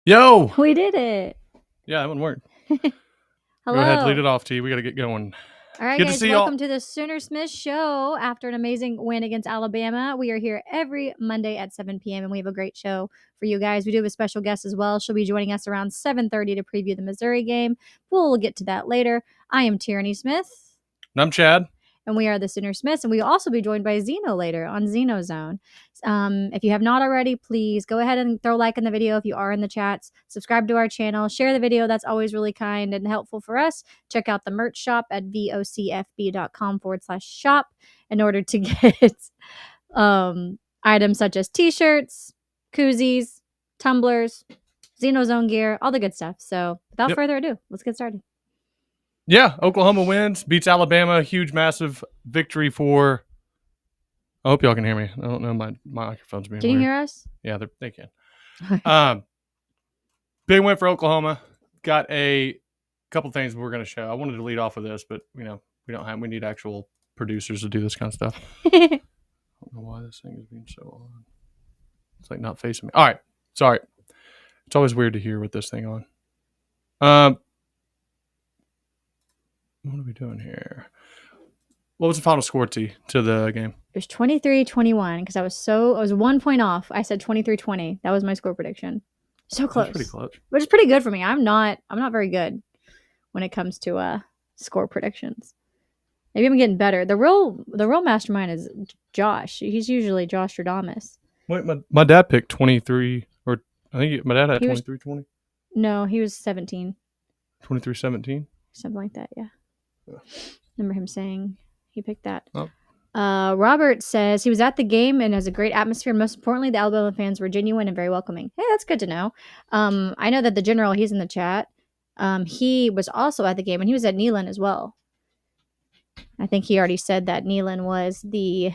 Yo! We did it. Yeah, that one worked. Hello. Go ahead, lead it off, T. We got to get going. All right, Good to guys. see Welcome y'all. to the Sooner Smith Show. After an amazing win against Alabama, we are here every Monday at 7 p.m. and we have a great show for you guys. We do have a special guest as well. She'll be joining us around 7:30 to preview the Missouri game. We'll get to that later. I am Tierney Smith. And I'm Chad. And we are the Sooner Smiths, and we will also be joined by Zeno later on Zeno Zone. If you have not already, please go ahead and throw a like in the video if you are in the chats. Subscribe to our channel. Share the video. That's always really kind and helpful for us. Check out the merch shop at vocfb.com/shop in order to get items such as t-shirts, koozies, tumblers, Zeno Zone gear, all the good stuff. So without further ado, let's get started. Yeah, Oklahoma wins, beats Alabama. Huge, massive victory for... I hope y'all can hear me. I don't know, my microphone's being Can weird. you hear us? Yeah, they can. Big win for Oklahoma. Got a couple things we're going to show. I wanted to lead off with this, but we need actual producers to do this kind of stuff. I don't know why this thing is being so on. It's like not facing me. All right, sorry. It's always weird to hear with this thing on. What are we doing here? What was the final score, T, to the game? It was 23-21 because I was 1 point off. I said 23-20. That was my score prediction. So close. That's pretty close. Which is pretty good for me. I'm not very good when it comes to score predictions. Maybe I'm getting better. The real mastermind is Josh. He's usually Josh Stradamus. Wait, my dad picked 23, or I think my dad had 23-20. No, he was 17. 23-17? Something like that, yeah. Remember him saying he picked that. Oh. Robert says he was at the game and has a great atmosphere. And most importantly, the Alabama fans were genuine and very welcoming. Hey, that's good to know. I know that the general, he's in the chat. He was also at the game and he was at Neyland as well. I think he already said that Neyland was the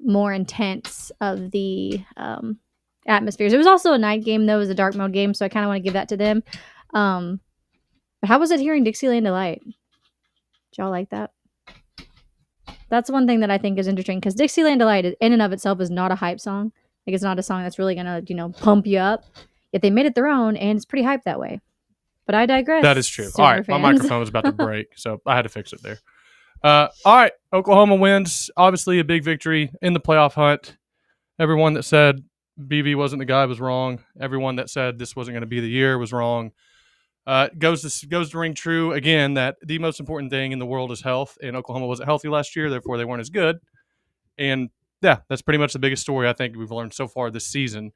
more intense of the atmospheres. It was also a night game, though. It was a dark mode game, so I kind of want to give that to them. But how was it hearing Dixieland Delight? Did y'all like that? That's one thing that I think is interesting because Dixieland Delight in and of itself is not a hype song. Like, it's not a song that's really gonna, pump you up. Yet they made it their own, and it's pretty hyped that way. But I digress. That is true. All right, my microphone was about to break, so I had to fix it there. All right, Oklahoma wins. Obviously, a big victory in the playoff hunt. Everyone that said BV wasn't the guy was wrong. Everyone that said this wasn't going to be the year was wrong. Goes to ring true again that the most important thing in the world is health, and Oklahoma wasn't healthy last year, therefore they weren't as good. And yeah, that's pretty much the biggest story I think we've learned so far this season.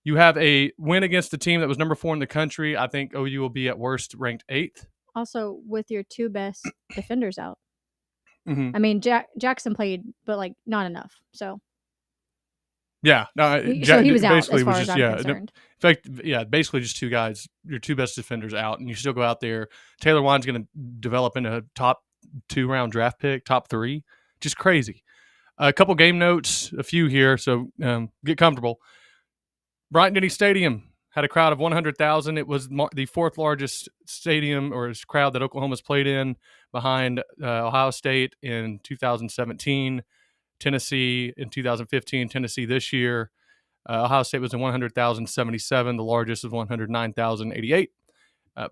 You have a win against a team that was number 4 in the country. I think OU will be at worst ranked 8th. Also, with your 2 best defenders out. Mm-hmm. I mean, Jackson played, but not enough. So. Yeah, no, so he was out as far as I'm concerned. In fact, yeah, basically just 2 guys, your 2 best defenders out, and you still go out there. Taylor Wine's going to develop into a top 2 round draft pick, top 3, just crazy. A couple game notes, a few here, so get comfortable. Bryant-Denny Stadium had a crowd of 100,000. It was the 4th largest stadium or crowd that Oklahoma's played in, behind Ohio State in 2017. Tennessee in 2015, Tennessee this year. Ohio State was in 100,077. The largest is 109,088.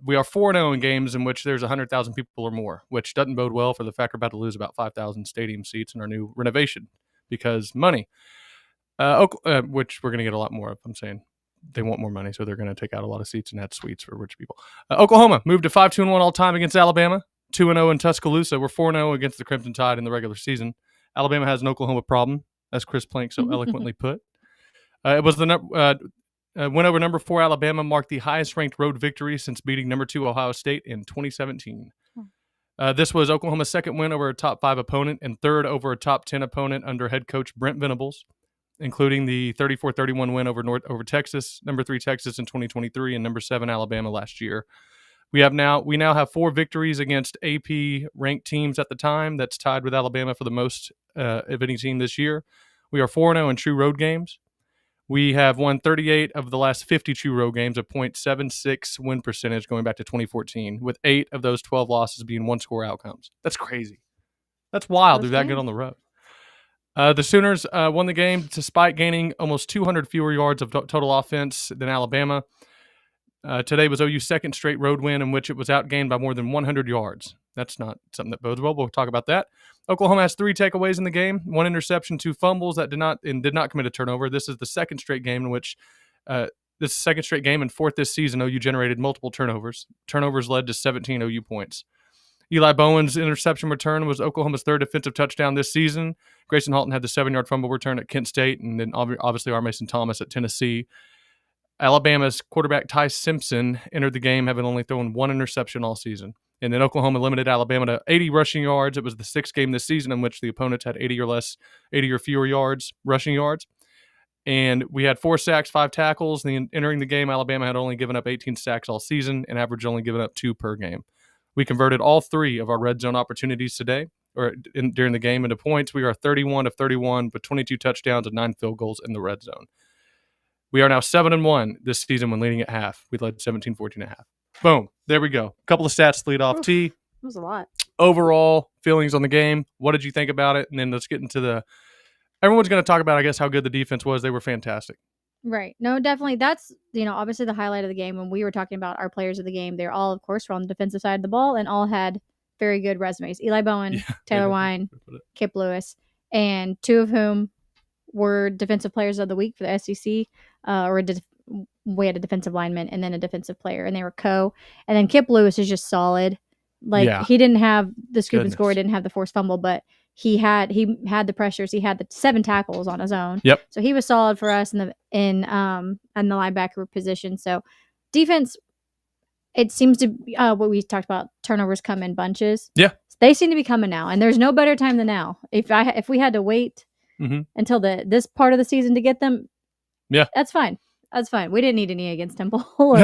We are 4-0 in games in which there's 100,000 people or more, which doesn't bode well for the fact we're about to lose about 5,000 stadium seats in our new renovation because money, which we're going to get a lot more of. I'm saying they want more money, so they're going to take out a lot of seats and add suites for rich people. Oklahoma moved to 5-2-1 all time against Alabama, 2-0 in Tuscaloosa. We're 4-0 against the Crimson Tide in the regular season. Alabama has an Oklahoma problem, as Chris Plank so eloquently put. It was the win over number 4 Alabama, marked the highest-ranked road victory since beating number 2 Ohio State in 2017. This was Oklahoma's 2nd win over a top 5 opponent and 3rd over a top 10 opponent under head coach Brent Venables, including the 34-31 win over Texas, number 3 Texas in 2023, and number 7 Alabama last year. We now have 4 victories against AP ranked teams at the time. That's tied with Alabama for the most of any team this year. We are 4-0 in true road games. We have won 38 of the last 50 true road games, a .76 win percentage going back to 2014, with 8 of those 12 losses being one-score outcomes. That's crazy. That's wild. They're that good on the road. The Sooners won the game despite gaining almost 200 fewer yards of total offense than Alabama. Today was OU's second straight road win in which it was outgained by more than 100 yards. That's not something that bodes well. We'll talk about that. Oklahoma has 3 takeaways in the game, 1 interception, 2 fumbles that did not commit a turnover. This is the second straight game in which this second straight game and fourth this season OU generated multiple turnovers. Turnovers led to 17 OU points. Eli Bowen's interception return was Oklahoma's 3rd defensive touchdown this season. Grayson Halton had the 7-yard fumble return at Kent State, and then obviously R. Mason Thomas at Tennessee. Alabama's quarterback Ty Simpson entered the game having only thrown 1 interception all season. And then Oklahoma limited Alabama to 80 rushing yards. It was the 6th game this season in which the opponents had 80 or fewer yards, rushing yards. And we had 4 sacks, 5 tackles. And entering the game, Alabama had only given up 18 sacks all season and averaged only given up 2 per game. We converted all 3 of our red zone opportunities today, during the game, into points. We are 31 of 31 with 22 touchdowns and 9 field goals in the red zone. We are now 7-1 this season when leading at half. We led 17-14 at half. Boom. There we go. A couple of stats to lead off. T. That was a lot. Overall feelings on the game. What did you think about it? And then let's get into everyone's going to talk about, I guess, how good the defense was. They were fantastic. Right. No, definitely. That's, obviously the highlight of the game. When we were talking about our players of the game, they're all, of course, were on the defensive side of the ball and all had very good resumes. Eli Bowen, Taylor Wine, Kip Lewis, and 2 of whom were defensive players of the week for the SEC. We had a defensive lineman and then a defensive player, and they were co. And then Kip Lewis is just solid. He didn't have the scoop and score, didn't have the forced fumble, but he had the pressures. He had the 7 tackles on his own. Yep. So he was solid for us in the linebacker position. So defense, it seems to be what we talked about. Turnovers come in bunches. Yeah. They seem to be coming now, and there's no better time than now. If we had to wait until this part of the season to get them, that's fine. That's fine. We didn't need any against Temple or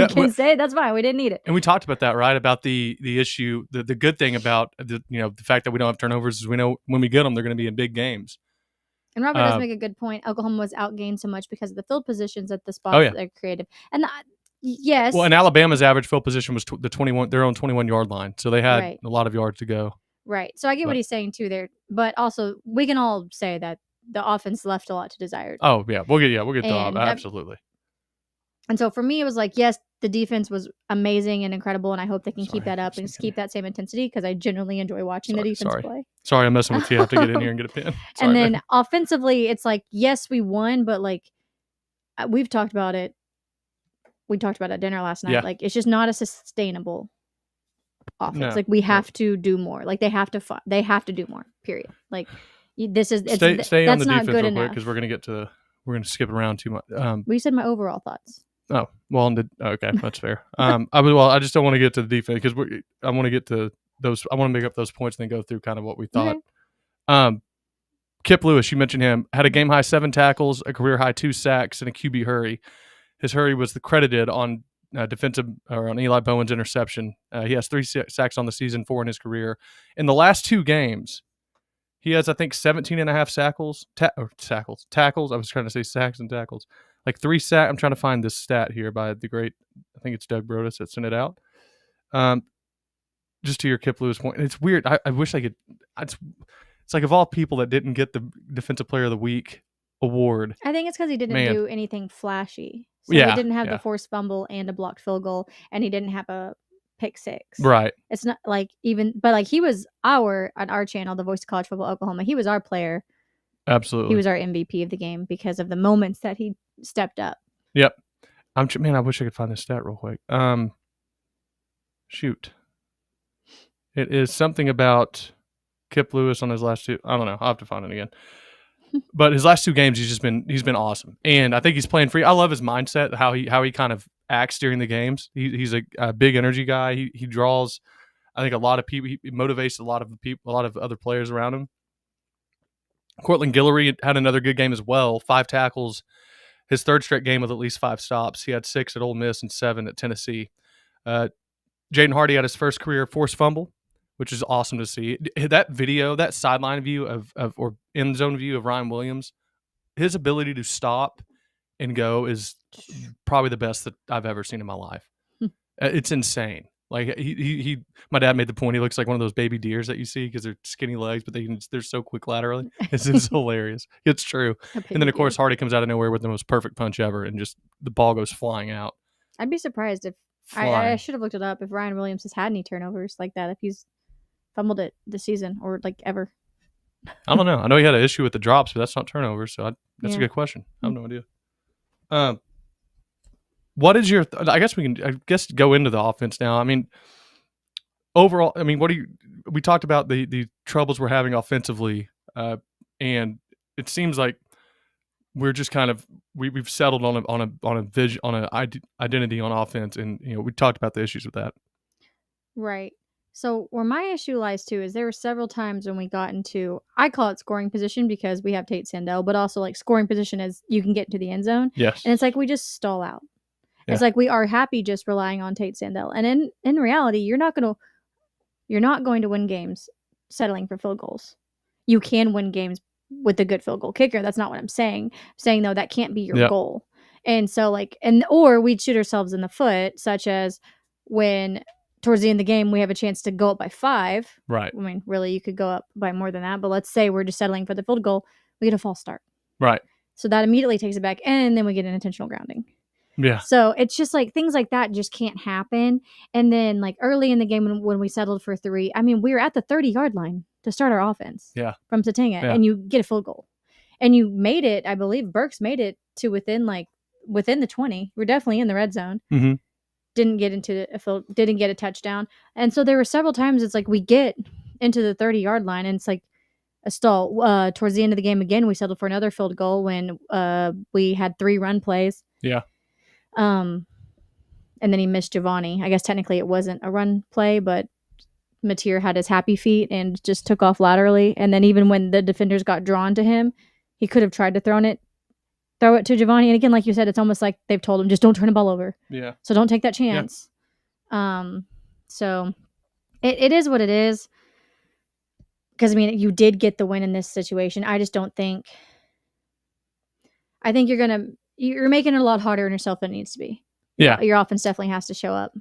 Kent State. That's fine. We didn't need it. And we talked about that, right? About the issue. The good thing about the fact that we don't have turnovers is we know when we get them, they're going to be in big games. And Robert does make a good point. Oklahoma was outgained so much because of the field positions at the spots that they're creative. And yes. Well, and Alabama's average field position was their own 21-yard line, so they had a lot of yards to go. Right. So I get what he's saying too there, but also we can all say that the offense left a lot to desire. Oh yeah, we'll get to absolutely. And so for me, it was like, yes, the defense was amazing and incredible, and I hope they can keep that up and keep that same intensity because I genuinely enjoy watching the defense play. Sorry, I'm messing with you. I have to get in here and get a pin. And then offensively, it's like, yes, we won, but we've talked about it. We talked about it at dinner last night. Yeah. It's just not a sustainable offense. No, we have to do more. They have to do more. Period. This is stay on the defense real quick because we're gonna skip around too much. We said my overall thoughts. Oh well, okay, that's fair. I just don't want to get to the defense because I want to get to those. I want to make up those points and then go through kind of what we thought. Okay. Kip Lewis, you mentioned him, had a game high 7 tackles, a career high 2 sacks, and a QB hurry. His hurry was credited on on Eli Bowen's interception. He has 3 sacks on the season, 4 in his career. In the last 2 games, he has, I think, 17 and a half tackles. I was trying to say sacks and tackles. 3 sacks. I'm trying to find this stat here by the great, I think it's Doug Brodus that sent it out. Just to your Kip Lewis point. It's weird. I wish I could. It's like of all people that didn't get the Defensive Player of the Week award. I think it's because he didn't do anything flashy. So he didn't have the forced fumble and a blocked field goal, and he didn't have a pick 6. Right. It's not but he was on our channel, The Voice of College Football Oklahoma. He was our player. Absolutely. He was our MVP of the game because of the moments that he stepped up. Yep. I wish I could find this stat real quick. Shoot. It is something about Kip Lewis on his last 2. I don't know. I'll have to find it again. But his last 2 games, he's been awesome, and I think he's playing free. I love his mindset, how he kind of acts during the games. He's a big energy guy. He draws, I think, a lot of people. He motivates a lot of other players around him. Cortland Guillory had another good game as well. 5 tackles, his 3rd straight game with at least 5 stops. He had 6 at Ole Miss and 7 at Tennessee. Jaden Hardy had his first career forced fumble, which is awesome to see. That video, that sideline view or end zone view of Ryan Williams, his ability to stop and go is probably the best that I've ever seen in my life. It's insane. My dad made the point. He looks like one of those baby deers that you see because they're skinny legs, but they're so quick laterally. It's hilarious. It's true. And then of course Hardy comes out of nowhere with the most perfect punch ever, and just the ball goes flying out. I'd be surprised if I flying. should have looked it up if Ryan Williams has had any turnovers like that, if he's fumbled it this season or like ever. I don't know. I know he had an issue with the drops, but that's not turnovers. So that's a Yeah. good question. I have no idea. What is your? I guess we can. Go into the offense now. I mean, overall, I mean, what do you? We talked about the troubles we're having offensively, and it seems like we're just kind of we've settled on a vision, on an identity on offense, and we talked about the issues with that. Right. So where my issue lies too is there were several times when we got into, I call it scoring position because we have Tate Sandell, but also like scoring position as you can get into the end zone. Yes. And it's like we just stall out. Yeah. It's like we are happy just relying on Tate Sandell. And in reality, you're not going to win games settling for field goals. You can win games with a good field goal kicker. That's not what I'm saying. I'm saying though that can't be your goal. And so or we'd shoot ourselves in the foot, such as when towards the end of the game we have a chance to go up by 5. Right. I mean, really, you could go up by more than that, but let's say we're just settling for the field goal. We get a false start. Right. So that immediately takes it back, and then we get an intentional grounding. Yeah. So it's just like things like that just can't happen. And then like early in the game when we settled for 3, I mean, we were at the 30-yard line to start our offense. Yeah. From Satinga, and you get a field goal. And you made it, I believe Burks made it to within the 20. We're definitely in the red zone. Mm-hmm. Didn't get a touchdown. And so there were several times it's like we get into the 30-yard line and it's like a stall. Towards the end of the game again, we settled for another field goal when we had 3 run plays. Yeah. And then he missed Giovanni. I guess technically it wasn't a run play, but Mateer had his happy feet and just took off laterally. And then even when the defenders got drawn to him, he could have tried to throw it to Giovanni. And again, like you said, it's almost like they've told him, just don't turn the ball over. Yeah. So don't take that chance. Yeah. So it is what it is. Because, I mean, you did get the win in this situation. I just don't think... I think you're making it a lot harder on yourself than it needs to be. Yeah. Your offense definitely has to show up.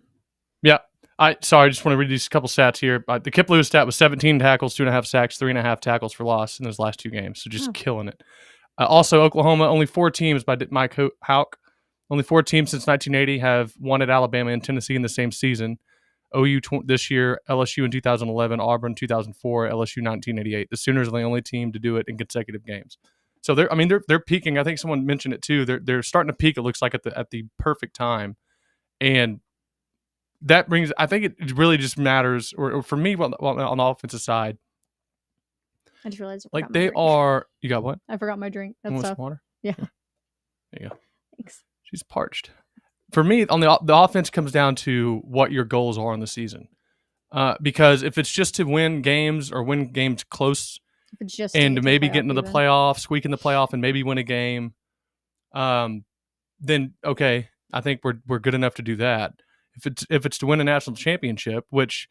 Yeah. I just want to read these couple stats here. The Kip Lewis stat was 17 tackles, 2.5 sacks, 3.5 tackles for loss in those last 2 games. So just killing it. Also, Oklahoma, only 4 teams by Mike Houck. Only 4 teams since 1980 have won at Alabama and Tennessee in the same season. OU this year, LSU in 2011, Auburn 2004, LSU 1988. The Sooners are the only team to do it in consecutive games. So they're peaking. I think someone mentioned it too. They're starting to peak. It looks like at the perfect time, and that brings. I think it really just matters. Or for me, on the offensive side, I just realized like they are. You got what? I forgot my drink. That's want some water? Yeah. There you go. Thanks. She's parched. For me, on the offense comes down to what your goals are in the season, because if it's just to win games or win games close. And to maybe get into the playoff, squeak in the playoff, and maybe win a game, then okay, I think we're good enough to do that. If it's to win a national championship, which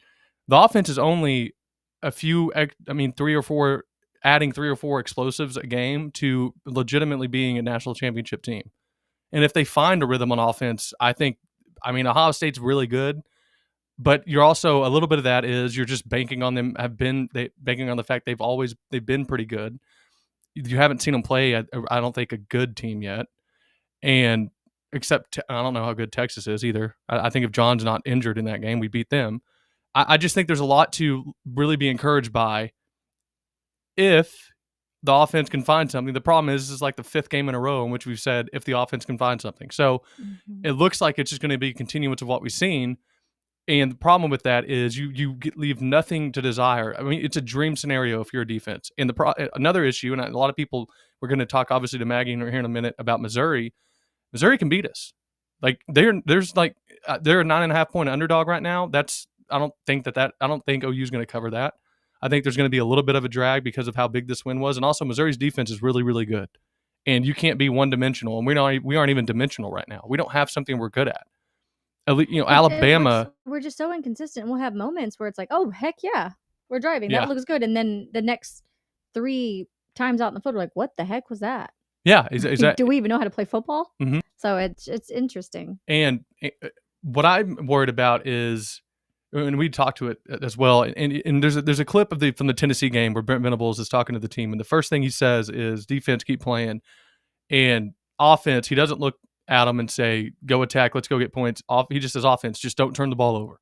the offense is only a few, 3 or 4, adding 3 or 4 explosives a game to legitimately being a national championship team. And if they find a rhythm on offense, Ohio State's really good. But you're also, a little bit of that is you're just banking on them, banking on the fact they've been pretty good. You haven't seen them play, I don't think, a good team yet. And except, I don't know how good Texas is either. I think if John's not injured in that game, we beat them. I just think there's a lot to really be encouraged by if the offense can find something. The problem is like the 5th game in a row in which we've said if the offense can find something. So It looks like it's just going to be a continuance of what we've seen. And the problem with that is you leave nothing to desire. I mean, it's a dream scenario if you're a defense. And another issue, and a lot of people, we're going to talk obviously to Maggie here in a minute about Missouri. Missouri can beat us. Like they're a 9.5 point underdog right now. I don't think OU's going to cover that. I think there's going to be a little bit of a drag because of how big this win was, and also Missouri's defense is really, really good. And you can't be one dimensional, and we aren't even dimensional right now. We don't have something we're good at. Alabama. We're just so inconsistent. We'll have moments where it's like, oh, heck yeah, we're driving. That looks good. And then the next 3 times out in the field, we're like, what the heck was that? Yeah. Do we even know how to play football? Mm-hmm. So it's interesting. And what I'm worried about is, and we talked to it as well, and there's a clip from the Tennessee game where Brent Venables is talking to the team, and the first thing he says is defense, keep playing, and offense, he doesn't look at him and say, go attack, let's go get points. He just says offense, just don't turn the ball over.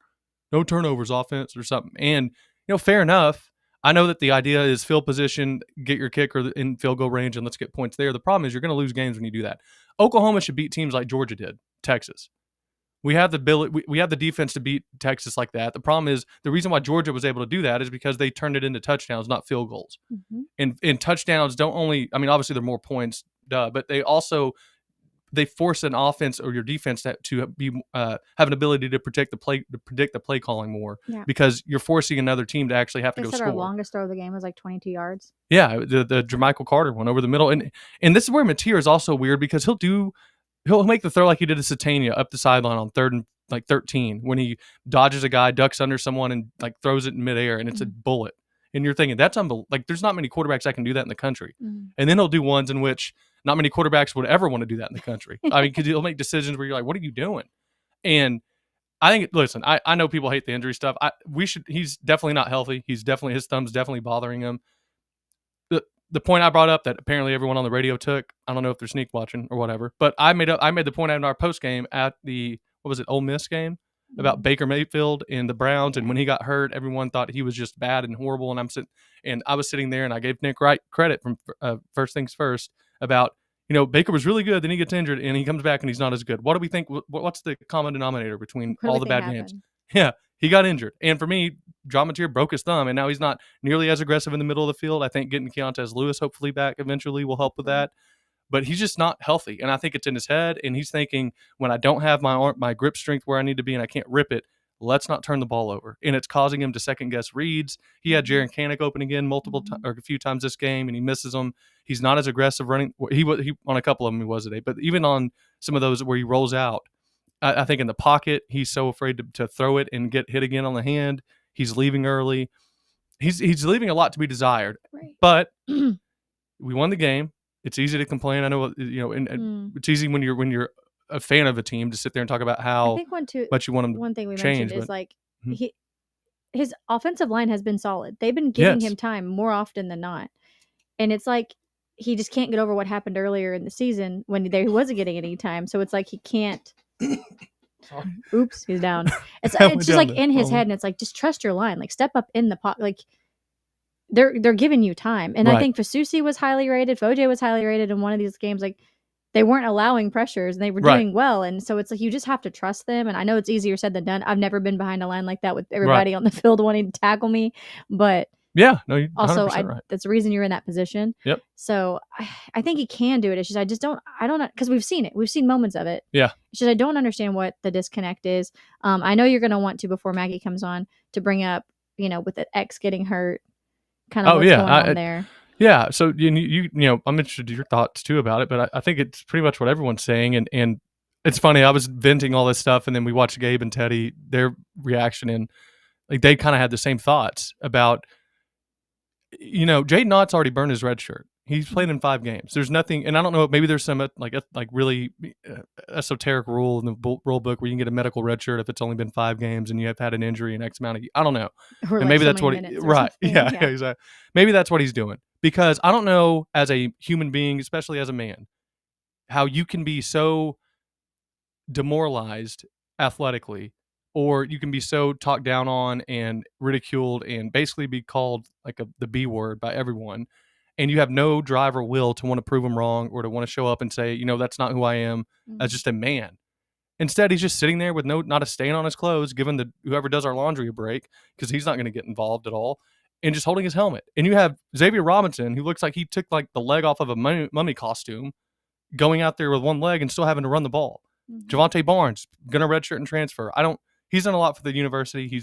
No turnovers, offense or something. And, fair enough. I know that the idea is field position, get your kicker in field goal range, and let's get points there. The problem is you're going to lose games when you do that. Oklahoma should beat teams like Georgia did, Texas. We have the ability, we have the defense to beat Texas like that. The problem is the reason why Georgia was able to do that is because they turned it into touchdowns, not field goals. Mm-hmm. And touchdowns don't only, obviously they're more points, but they force an offense or your defense to be have an ability to predict the play calling more because you're forcing another team to actually have to go score. Our longest throw of the game was like 22 yards. Yeah, the Jermichael Carter one over the middle, and this is where Mateer is also weird because he'll make the throw like he did to Satania up the sideline on 3rd and 13 when he dodges a guy, ducks under someone, and like throws it in midair, and it's a bullet. And you're thinking that's unbelievable. Like there's not many quarterbacks that can do that in the country. And then he'll do ones in which not many quarterbacks would ever want to do that in the country. Because he'll make decisions where you're like, what are you doing? And I think, listen, I know people hate the injury stuff. He's definitely not healthy. His thumb's definitely bothering him. The point I brought up that apparently everyone on the radio took, I don't know if they're sneak watching or whatever, but I made the point in our post game at the, Ole Miss game about Baker Mayfield and the Browns. And when he got hurt, everyone thought he was just bad and horrible. And I was sitting there and I gave Nick Wright credit from First Things First about, Baker was really good. Then he gets injured and he comes back and he's not as good. What do we think? What's the common denominator between all the bad games? Yeah. He got injured. And for me, John Mateer broke his thumb, and now he's not nearly as aggressive in the middle of the field. I think getting Keontez Lewis hopefully back eventually will help with that. But he's just not healthy. And I think it's in his head, and he's thinking, when I don't have my grip strength where I need to be and I can't rip it, let's not turn the ball over. And it's causing him to second-guess reads. He had Jaron Canick open again a few times this game, and he misses them. He's not as aggressive running. He on a couple of them he was today. But even on some of those where he rolls out, I think in the pocket, he's so afraid to throw it and get hit again on the hand. He's leaving early. He's leaving a lot to be desired. Right. But we won the game. It's easy to complain. I know, it's easy when you're a fan of a team to sit there and talk about how much you want them to change. One thing we mentioned is like his offensive line has been solid. They've been giving him time more often than not. And it's like he just can't get over what happened earlier in the season when he wasn't getting any time. So it's like he can't. Oops, he's down. It's just like in his head, and it's like just trust your line, like step up in the pot. Like they're giving you time, and I think Fasusi was highly rated, Foje was highly rated in one of these games. Like they weren't allowing pressures, and they were doing well, and so it's like you just have to trust them. And I know it's easier said than done. I've never been behind a line like that with everybody on the field wanting to tackle me, but. Yeah, no, you're also, right. That's the reason you're in that position. Yep. So I think he can do it. It's just I don't know, because we've seen it. We've seen moments of it. Yeah. It's just I don't understand what the disconnect is. I know you're going to want to, before Maggie comes on, to bring up, with the X getting hurt, kind of what's going on there. Yeah. So you I'm interested in your thoughts too about it, but I think it's pretty much what everyone's saying, and it's funny. I was venting all this stuff, and then we watched Gabe and Teddy, their reaction, and like they kind of had the same thoughts about. Jaden Ott's already burned his red shirt. He's played in 5 games. There's nothing, and I don't know, maybe there's some like really esoteric rule in the rule book where you can get a medical red shirt if it's only been 5 games and you have had an injury in X amount of. I don't know, or and maybe that's what right. Yeah, exactly. Maybe that's what he's doing, because I don't know, as a human being, especially as a man, how you can be so demoralized athletically. Or you can be so talked down on and ridiculed and basically be called like the B word by everyone. And you have no drive or will to want to prove them wrong or to want to show up and say, that's not who I am as just a man. Instead, he's just sitting there with not a stain on his clothes, giving whoever does our laundry a break, because he's not going to get involved at all, and just holding his helmet. And you have Xavier Robinson, who looks like he took like the leg off of a mummy costume, going out there with one leg and still having to run the ball. Javante Barnes, going to redshirt and transfer. He's done a lot for the university.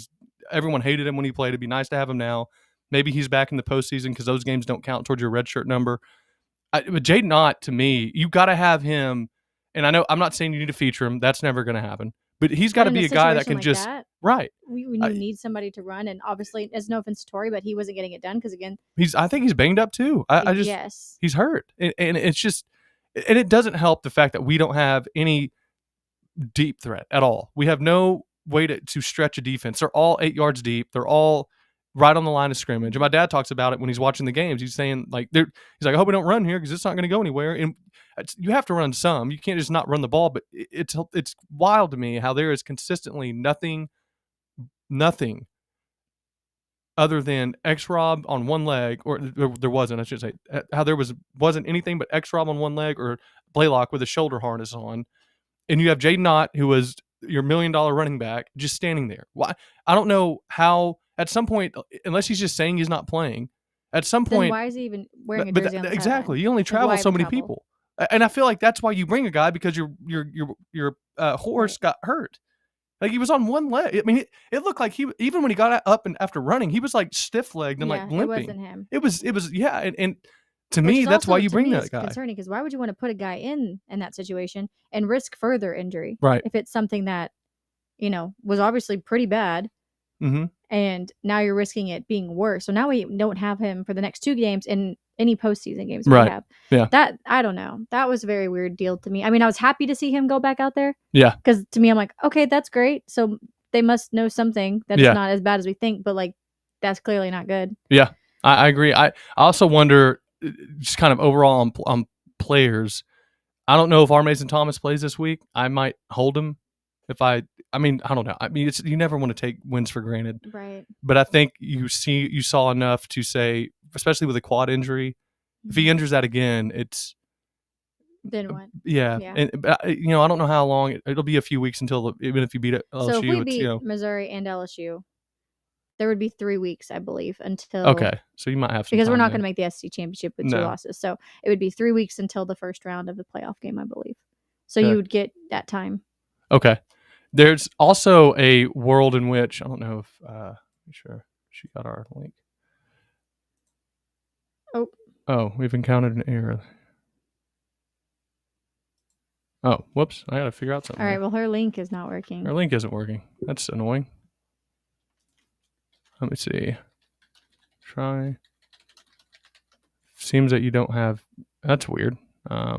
Everyone hated him when he played. It'd be nice to have him now. Maybe he's back in the postseason because those games don't count towards your redshirt number. But Jaden Ott, to me, you got to have him. And I know I'm not saying you need to feature him. That's never going to happen. But he's got to be a guy that can just right. You need somebody to run, and obviously, as no offense to Torrey, but he wasn't getting it done because again, I think he's banged up too. He's hurt, and it's just, and it doesn't help the fact that we don't have any deep threat at all. We have no way to stretch a defense. They're all 8 yards deep. They're all right on the line of scrimmage. And my dad talks about it when he's watching the games. He's saying like, he's like, I hope we don't run here because it's not going to go anywhere. And you have to run some. You can't just not run the ball. But it's wild to me how there is consistently nothing other than X-Rob on one leg, or there wasn't, I should say, how there wasn't anything but X-Rob on one leg or Blaylock with a shoulder harness on. And you have Jaden Ott, who was your $1 million running back, just standing there. Why? I don't know how, at some point, unless he's just saying he's not playing, at some point. Then why is he even wearing a jersey on the exactly. You only travel so many people. And I feel like that's why you bring a guy, because your horse got hurt. Like, he was on one leg. I mean, it looked like even when he got up and after running, he was like stiff-legged and like limping. It wasn't him. It was yeah. And to me, that's why you bring that guy. Concerning, because why would you want to put a guy in that situation and risk further injury? Right. If it's something that, was obviously pretty bad, and now you're risking it being worse. So now we don't have him for the next 2 games in any postseason games we have. Yeah. That, I don't know. That was a very weird deal to me. I mean, I was happy to see him go back out there. Yeah. Because to me, I'm like, okay, that's great. So they must know something that's not as bad as we think, but like, that's clearly not good. Yeah, I agree. I also wonder, just kind of overall on players, I don't know if R. Mason Thomas plays this week. I might hold him I don't know. I mean, you never want to take wins for granted. Right. But I think you saw enough to say, especially with a quad injury, if he injures that again, it's then what? Yeah. And I don't know how long it'll be. A few weeks until even if you beat LSU. So if we beat Missouri and LSU, there would be 3 weeks, I believe, until. Okay, so you might have some because we're not going to make the SEC championship with 2 losses, so it would be 3 weeks until the first round of the playoff game, I believe. So you would get that time. Okay. There's also a world in which I don't know if sure she got our link. Oh, we've encountered an error. Oh, whoops. I got to figure out something. All right, well, her link is not working. Her link isn't working. That's annoying. Let me see. Try. Seems that you don't have. That's weird. I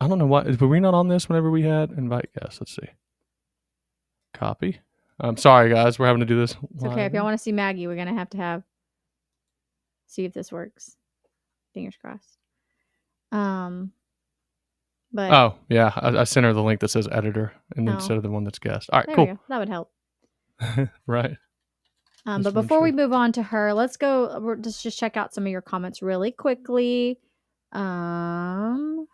don't know why. Were we not on this whenever we had invite guests? Let's see. Copy. I'm sorry, guys. We're having to do this. It's okay. If y'all want to see Maggie, we're going to have see if this works. Fingers crossed. But oh, yeah. I sent her the link that says editor and instead of the one that's guest. All right, there cool. That would help. Right. But before we move on to her, let's go. We'll just check out some of your comments really quickly. Oh,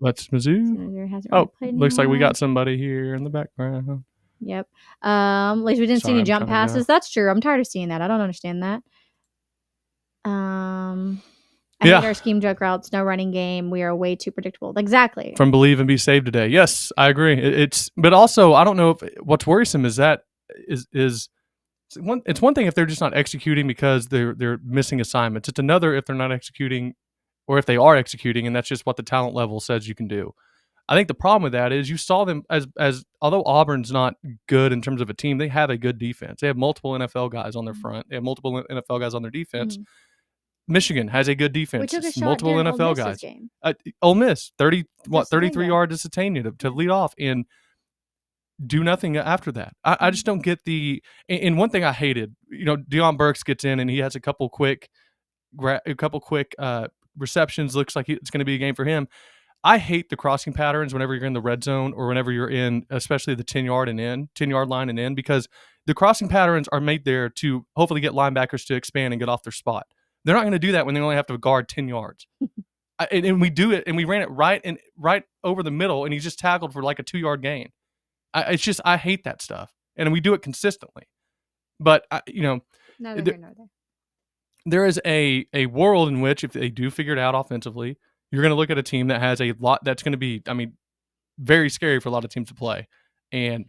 that's MIZZOU. Oh, looks like we got somebody here in the background. Yep. At least we didn't see any jump passes. That's true. I'm tired of seeing that. I don't understand that. I hate our scheme joke routes, no running game. We are way too predictable. Exactly. From Believe and Be Saved today. Yes, I agree. But also I don't know if what's worrisome is that it's one thing if they're just not executing because they're missing assignments. It's another if they're not executing, or if they are executing, and that's just what the talent level says you can do. I think the problem with that is you saw them as although Auburn's not good in terms of a team, they have a good defense. They have multiple NFL guys on their front. They have multiple NFL guys on their defense. Michigan has a good defense. We took a shot multiple NFL guys. Game. Ole Miss 33 yards to Satania to lead off and do nothing after that. I just don't get the. And one thing I hated, Deion Burks gets in and he has a couple quick receptions. Looks like it's going to be a game for him. I hate the crossing patterns whenever you're in the red zone or whenever you're in, especially the 10-yard line and in, because the crossing patterns are made there to hopefully get linebackers to expand and get off their spot. They're not going to do that when they only have to guard 10 yards. And we do it, and we ran it right over the middle, and he just tackled for like a 2-yard gain. I hate that stuff, and we do it consistently. But there is a world in which if they do figure it out offensively, you're going to look at a team that has a lot that's going to be, very scary for a lot of teams to play. And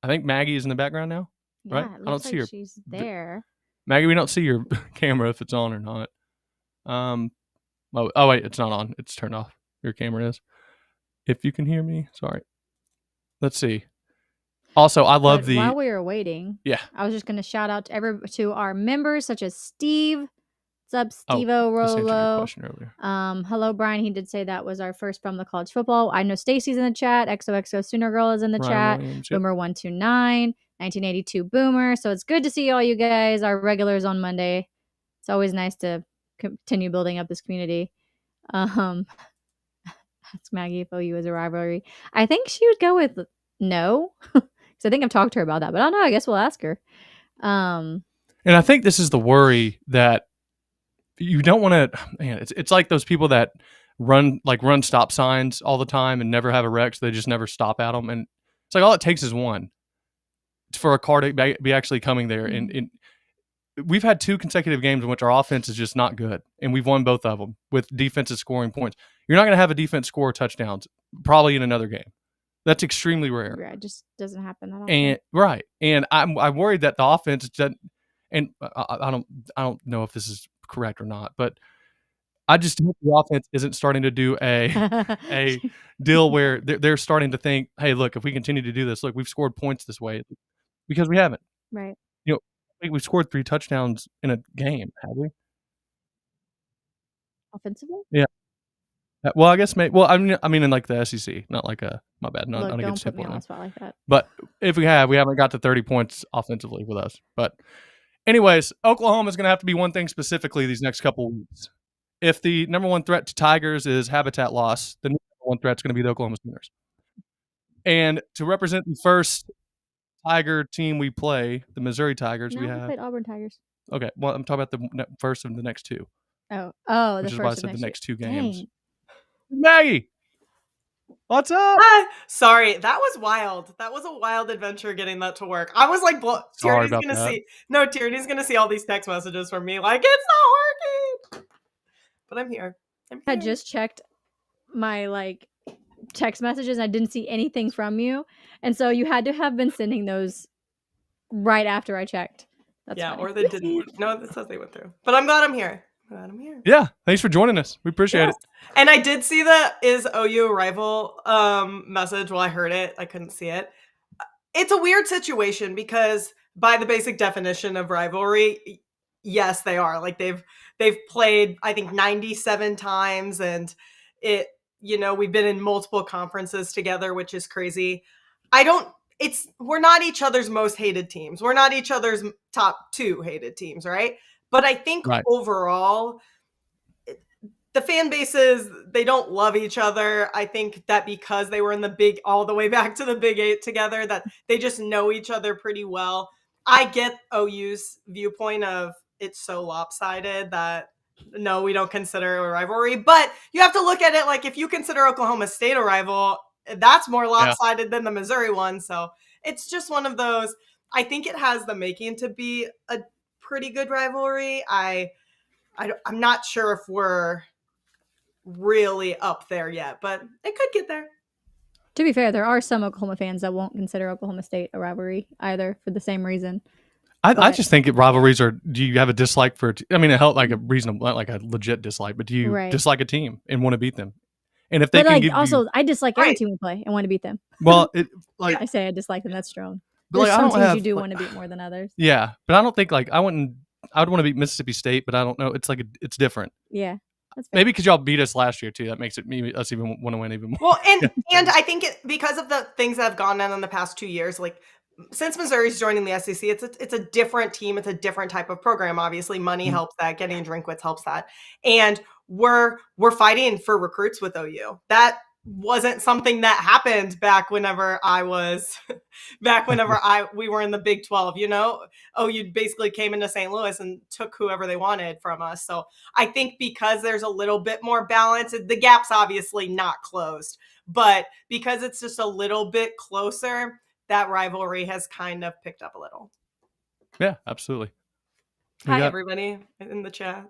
I think Maggie is in the background now, right? I don't see her. She's there. Maggie, we don't see your camera if it's on or not. Oh wait, it's not on. It's turned off. Your camera is. If you can hear me, sorry. Let's see. Also, I love while we were waiting, I was just going to shout out to our members such as Steve. What's up, Steve-O Rolo? Hello, Brian. He did say that was our first from the college football. I know Stacy's in the chat. XOXO Sooner Girl is in the chat. Williams, Boomer129. 1982 Boomer. So it's good to see all you guys, our regulars on Monday. It's always nice to continue building up this community. Ask Maggie if OU is a rivalry. I think she would go with no, because I think I've talked to her about that. But I don't know. I guess we'll ask her. And I think this is the worry that you don't want to. Man, it's like those people that run stop signs all the time and never have a wreck, so they just never stop at them. And it's like all it takes is one for a car to be actually coming there. Mm-hmm. And we've had 2 consecutive games in which our offense is just not good, and we've won both of them with defenses scoring points. You're not going to have a defense score touchdowns probably in another game. That's extremely rare. Yeah, it just doesn't happen that often. And right, and I'm worried that the offense doesn't. And I don't know if this is correct or not, but I just hope the offense isn't starting to do a deal where they're starting to think, hey, look, if we continue to do this, look, we've scored points this way, because we haven't. Right. You know, I think we've scored 3 touchdowns in a game, have we? Offensively? Yeah. Well, I guess maybe. Well, I mean, in like the SEC, not like my bad, not Look, against don't put me Hip on the spot like that. But if we haven't got to 30 points offensively with us. But anyways, Oklahoma's going to have to be one thing specifically these next couple of weeks. If the number one threat to Tigers is habitat loss, the number one threat is going to be the Oklahoma Sooners. And to represent the first Tiger team we play, the Missouri Tigers, we played Auburn Tigers. Okay, well, I'm talking about the first of the next 2. Oh, which is why I said the next 2 games. Dang. Maggie, what's up? Hi. Sorry, that was wild. That was a wild adventure getting that to work. I was like, Sorry Tierney's about gonna that. see. No, Tierney's gonna see all these text messages from me, like it's not working. But I'm here. I just checked my text messages. And I didn't see anything from you, and so you had to have been sending those right after I checked. That's yeah, funny. or they didn't. No, this says they went through. But I'm glad I'm here. Yeah, thanks for joining us. We appreciate it. And I did see the is OU a rival message. Well, I heard it. I couldn't see it. It's a weird situation because by the basic definition of rivalry, yes, they are. Like they've played, I think, 97 times, and we've been in multiple conferences together, which is crazy. We're not each other's most hated teams. We're not each other's top 2 hated teams, right? But I think overall, the fan bases, they don't love each other. I think that because they were in all the way back to the Big 8 together, that they just know each other pretty well. I get OU's viewpoint of it's so lopsided that no, we don't consider it a rivalry. But you have to look at it like if you consider Oklahoma State a rival, that's more lopsided than the Missouri one. So it's just one of those. I think it has the making to be a pretty good rivalry. I'm not sure if we're really up there yet, but it could get there. To be fair, there are some Oklahoma fans that won't consider Oklahoma State a rivalry either for the same reason. I just think rivalries are. Do you have a dislike for? I mean, it helped like a reasonable, not like a legit dislike, but do you dislike a team and want to beat them? And if they can give also, I dislike every team we play and want to beat them. Well, I say I dislike them. That's strong. But There's some teams you do want to beat more than others. Yeah, but I don't think I would want to beat Mississippi State, but I don't know. It's it's different. Yeah. Maybe because y'all beat us last year too. That makes us even want to win even more. Well, and I think because of the things that have gone on in the past 2 years, like since Missouri's joining the SEC, it's a different team. It's a different type of program. Obviously, money helps that. Getting Drinkwitz helps that. And we're fighting for recruits with OU. That wasn't something that happened back whenever we were in the Big 12, OU basically came into St. Louis and took whoever they wanted from us. So I think because there's a little bit more balance, the gap's obviously not closed, but because it's just a little bit closer, that rivalry has kind of picked up a little. Yeah, absolutely. Hi, everybody in the chat.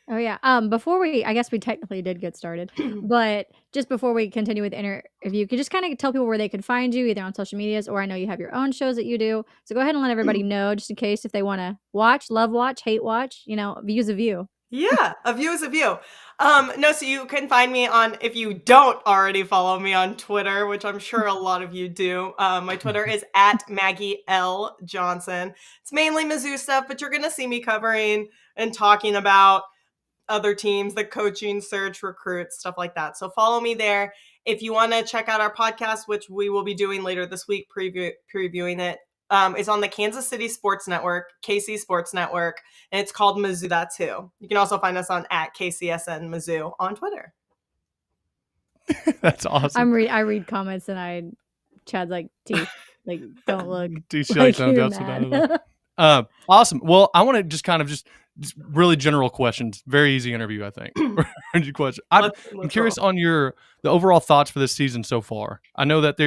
Oh, yeah. I guess we technically did get started, but just before we continue with the interview, could just kind of tell people where they could find you, either on social medias, or I know you have your own shows that you do. So go ahead and let everybody know, just in case if they want to watch, love watch, hate watch, view is a view. Yeah, a view is a view. So you can find me if you don't already follow me on Twitter, which I'm sure a lot of you do. My Twitter is at Maggie L. Johnson. It's mainly Mizzou stuff, but you're going to see me covering and talking about other teams, the coaching search, recruits, stuff like that. So follow me there. If you want to check out our podcast, which we will be doing later this week, previewing it, It's on the Kansas City Sports Network, KC Sports Network, and it's called MIZZOU That Too. You can also find us on @KCSN Mizzou on Twitter. That's awesome. I read comments and Chad's like, T, like, don't look like you're mad. Awesome. Well, I want to just kind of just really general questions. Very easy interview, I think. Question. I'm curious on the overall thoughts for this season so far. I know that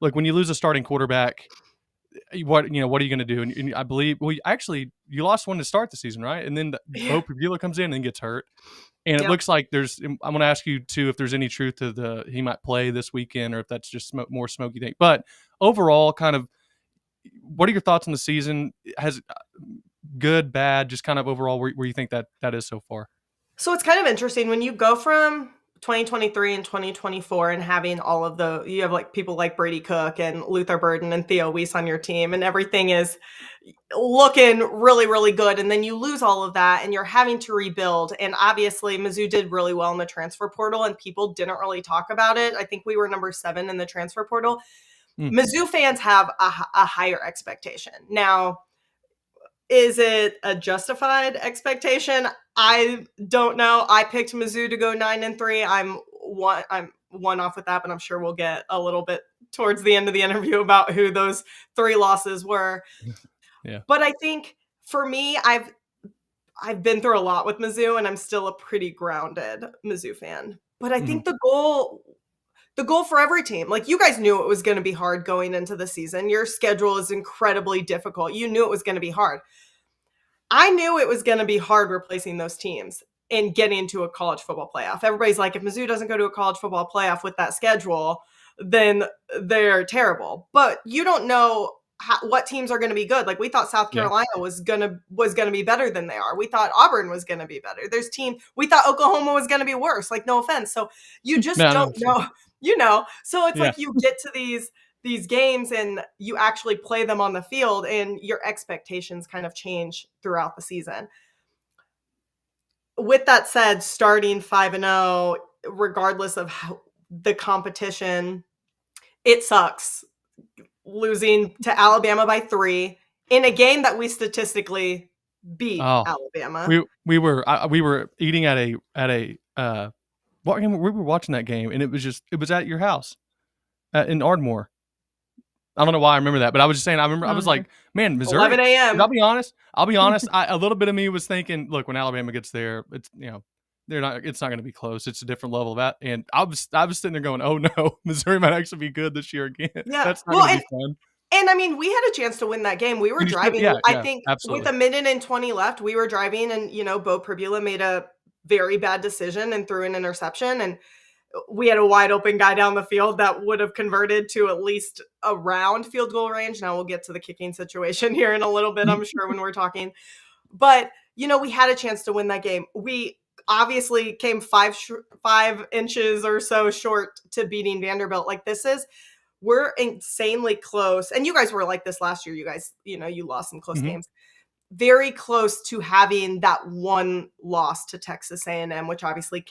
when you lose a starting quarterback, what are you going to do? And I believe you lost one to start the season, right? And then Bo Pribula comes in and gets hurt. And it looks like I'm going to ask you too if there's any truth to he might play this weekend or if that's just more smoky thing. But overall, kind of, what are your thoughts on the season? Has good, bad, just kind of overall where you think that is so far? So it's kind of interesting when you go from 2023 and 2024 and having you have like people like Brady Cook and Luther Burden and Theo Weiss on your team and everything is looking really, really good. And then you lose all of that and you're having to rebuild. And obviously Mizzou did really well in the transfer portal and people didn't really talk about it. I think we were number 7 in the transfer portal. Mizzou fans have a higher expectation. Now, is it a justified expectation? I don't know. I picked Mizzou to go 9-3. I'm one off with that, but I'm sure we'll get a little bit towards the end of the interview about who those 3 losses were. Yeah. But I think for me, I've been through a lot with Mizzou, and I'm still a pretty grounded Mizzou fan. But I think the goal for every team, like you guys knew it was going to be hard going into the season. Your schedule is incredibly difficult. You knew it was going to be hard. I knew it was going to be hard replacing those teams and getting to a college football playoff. Everybody's like, if Mizzou doesn't go to a college football playoff with that schedule, then they're terrible. But you don't know what teams are going to be good. Like we thought South Carolina was going to be better than they are. We thought Auburn was going to be better. We thought Oklahoma was going to be worse. Like no offense. So you just don't know. So it's like you get to these games and you actually play them on the field and your expectations kind of change throughout the season. With that said, starting 5-0, regardless of the competition, it sucks. Losing to Alabama by 3 in a game that we statistically beat Alabama. We were eating at a we were watching that game and it was at your house in Ardmore. I don't know why I remember that, but I was just saying, I was like, man, Missouri. 11 a.m. I'll be honest. A little bit of me was thinking, look, when Alabama gets there, it's it's not going to be close. It's a different level of that. And I was sitting there going, oh no, Missouri might actually be good this year again. Yeah. That's not going to be fun. And I mean, we had a chance to win that game. We were driving. I think absolutely. With 1:20 left, we were driving and, Bo Pribula made a very bad decision and threw an interception. And we had a wide open guy down the field that would have converted to at least around field goal range. Now we'll get to the kicking situation here in a little bit, I'm sure, when we're talking. But, we had a chance to win that game. We obviously came 5 inches or so short to beating Vanderbilt. Like we're insanely close. And you guys were like this last year. You guys, you lost some close games. Very close to having that one loss to Texas A&M, which obviously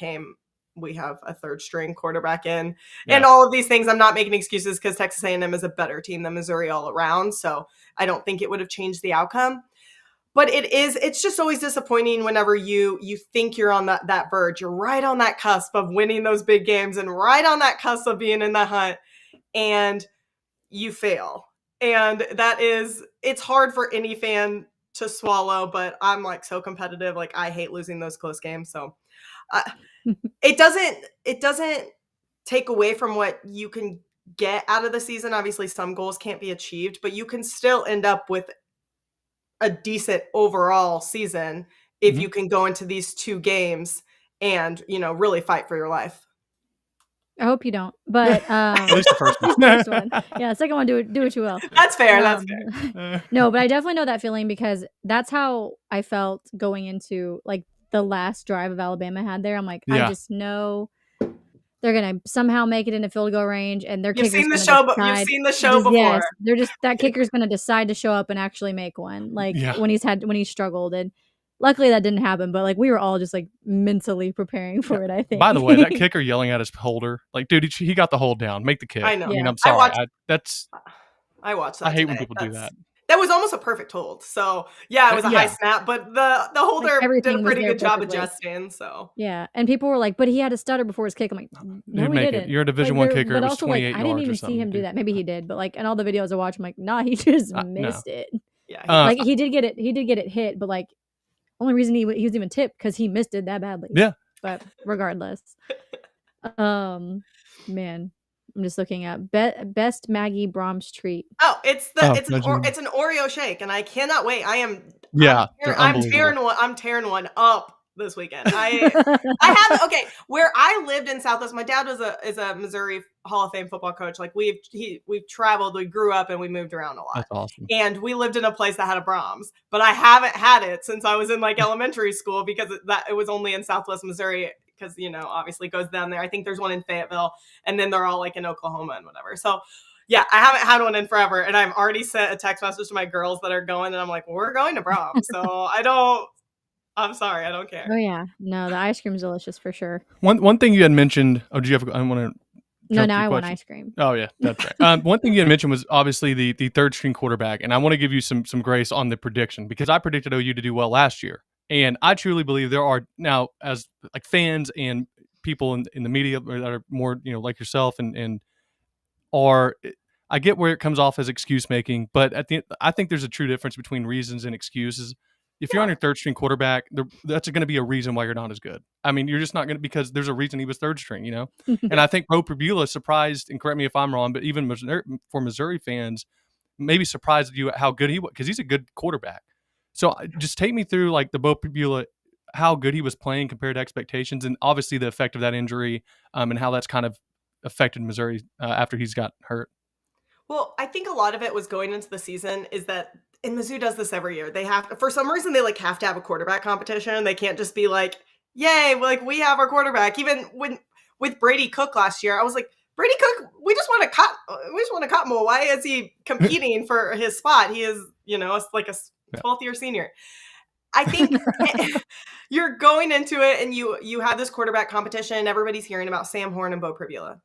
we have a 3rd string quarterback in and all of these things. I'm not making excuses because Texas A&M is a better team than Missouri all around. So I don't think it would have changed the outcome, but it's just always disappointing whenever you think you're on that verge. You're right on that cusp of winning those big games and right on that cusp of being in the hunt and you fail. And it's hard for any fan to swallow, but I'm like so competitive. Like I hate losing those close games. So it doesn't take away from what you can get out of the season. Obviously, some goals can't be achieved, but you can still end up with a decent overall season if you can go into these 2 games and, really fight for your life. I hope you don't, but at least the first one. Yeah, the second one, do what you will. That's fair. That's fair. No, but I definitely know that feeling because that's how I felt going into like the last drive of Alabama had there. I'm like, I just know they're gonna somehow make it into field goal range, and their kicker's You've seen the show before. Yes, that kicker's gonna decide to show up and actually make one. Like when he struggled, and luckily that didn't happen. But like we were all just like mentally preparing for it. I think. By the way, that kicker yelling at his holder, like, dude, he got the hold down. Make the kick. I know. I mean, I'm sorry. I watched that. I hate today. when people do that. That was almost a perfect hold. So yeah, it was a high snap, but the holder did a pretty good job adjusting. So yeah, and people were like, "But he had a stutter before his kick." I'm like, "No, he didn't." You're a Division I kicker. But it was also, 28 I didn't even see him do that. Maybe he did, but like in all the videos I watch, I'm like, "Nah, he just missed it." Yeah, like he did get it hit, but like only reason he was even tipped because he missed it that badly. Yeah, but regardless, man. I'm just looking at best Maggie Brahms treat. Oh, it's an Oreo shake, and I cannot wait. I'm tearing one up this weekend. I have where I lived in Southwest. My dad is a Missouri Hall of Fame football coach. Like we've traveled, we grew up, and we moved around a lot. That's awesome. And we lived in a place that had a Brahms, but I haven't had it since I was in like elementary school because it was only in Southwest Missouri. Because obviously goes down there. I think there's one in Fayetteville, and then they're all like in Oklahoma and whatever. So yeah, I haven't had one in forever, and I've already sent a text message to my girls that are going, and I'm like, we're going to Brahms. So I'm sorry, I don't care. Oh yeah, no, the ice cream's delicious for sure. One thing you had mentioned. Oh, do you have? I want to. No, I want ice cream. Oh yeah, that's right. One thing you had mentioned was obviously the third string quarterback, and I want to give you some grace on the prediction because I predicted OU to do well last year. And I truly believe there are now, as like fans and people in the media that are more, like yourself and I get where it comes off as excuse making, but I think there's a true difference between reasons and excuses. If you're on your third string quarterback, that's going to be a reason why you're not as good. I mean, you're just not going to, because there's a reason he was third string, And I think Bo Pribula surprised, and correct me if I'm wrong, but even for Missouri fans, maybe surprised you at how good he was, because he's a good quarterback. So just take me through like the Bo Pribula, how good he was playing compared to expectations, and obviously the effect of that injury, and how that's kind of affected Missouri after he's got hurt. Well, I think a lot of it was going into the season is that, and Mizzou does this every year. They have, for some reason, they like have to have a quarterback competition. They can't just be like, "Yay, like we have our quarterback." Even with Brady Cook last year, I was like, Brady Cook, we just want to cut him. Why is he competing for his spot? He is, like a 12th year senior. I think you're going into it and you have this quarterback competition. Everybody's hearing about Sam Horn and Bo Pribula.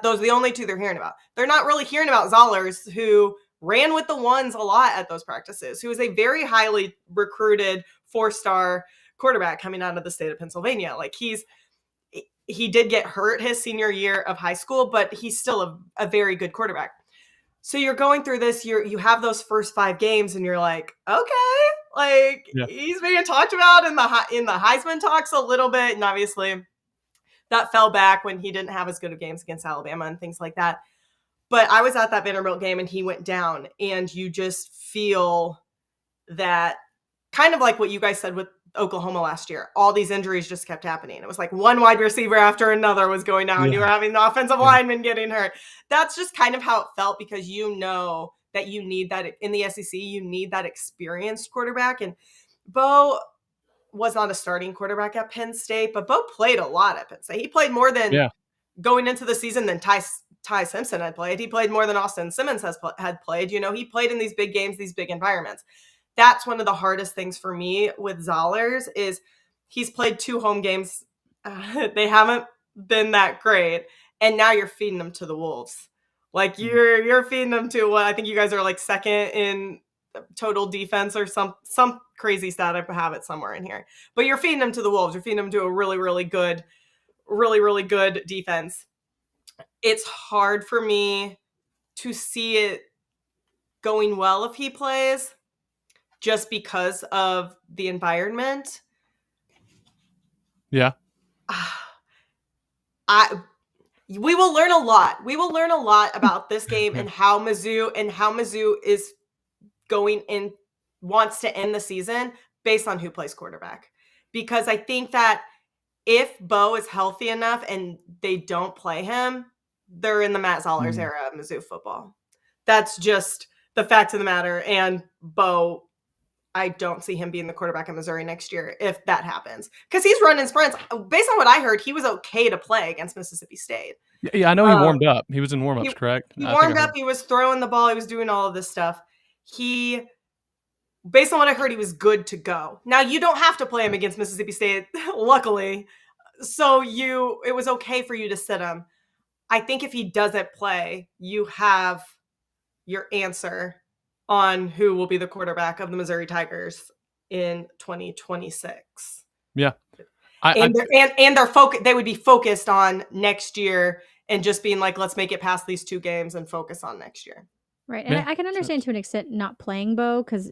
Those are the only two they're hearing about. They're not really hearing about Zollers, who ran with the ones a lot at those practices, who is a very highly recruited 4-star quarterback coming out of the state of Pennsylvania. Like he did get hurt his senior year of high school, but he's still a very good quarterback. So you're going through this, you have those first 5 games and you're like, okay, he's being talked about in the Heisman talks a little bit. And obviously that fell back when he didn't have as good of games against Alabama and things like that. But I was at that Vanderbilt game and he went down, and you just feel that kind of like what you guys said with Oklahoma last year. All these injuries just kept happening. It was like one wide receiver after another was going down. You were having the offensive lineman getting hurt. That's just kind of how it felt, because that you need that in the SEC. You need that experienced quarterback. And Bo was not a starting quarterback at Penn State, but Bo played a lot at Penn State. He played more than going into the season than Ty Simpson had played. He played more than Austin Simmons had played. He played in these big games, these big environments. That's one of the hardest things for me with Zollers is he's played 2 home games. They haven't been that great. And now you're feeding them to the Wolves. Like you're feeding them to what I think you guys are like second in total defense or some crazy stat. I have it somewhere in here, but you're feeding them to the Wolves. You're feeding them to a really, really good defense. It's hard for me to see it going well if he plays, just because of the environment. Yeah. We will learn a lot. We will learn a lot about this game and how Mizzou is going in, wants to end the season based on who plays quarterback. Because I think that if Bo is healthy enough and they don't play him, they're in the Matt Zollers era of Mizzou football. That's just the fact of the matter. And Bo, I don't see him being the quarterback in Missouri next year if that happens. Because he's running sprints. Based on what I heard, he was okay to play against Mississippi State. Yeah, I know he warmed up. He was in warm-ups, correct? He warmed up. He was throwing the ball. He was doing all of this stuff. Based on what I heard, he was good to go. Now, you don't have to play him against Mississippi State, luckily. So it was okay for you to sit him. I think if he doesn't play, you have your answer on who will be the quarterback of the Missouri Tigers in 2026. Yeah. They would be focused on next year and just being like, let's make it past these 2 games and focus on next year. Right. And I can understand to an extent not playing Bo because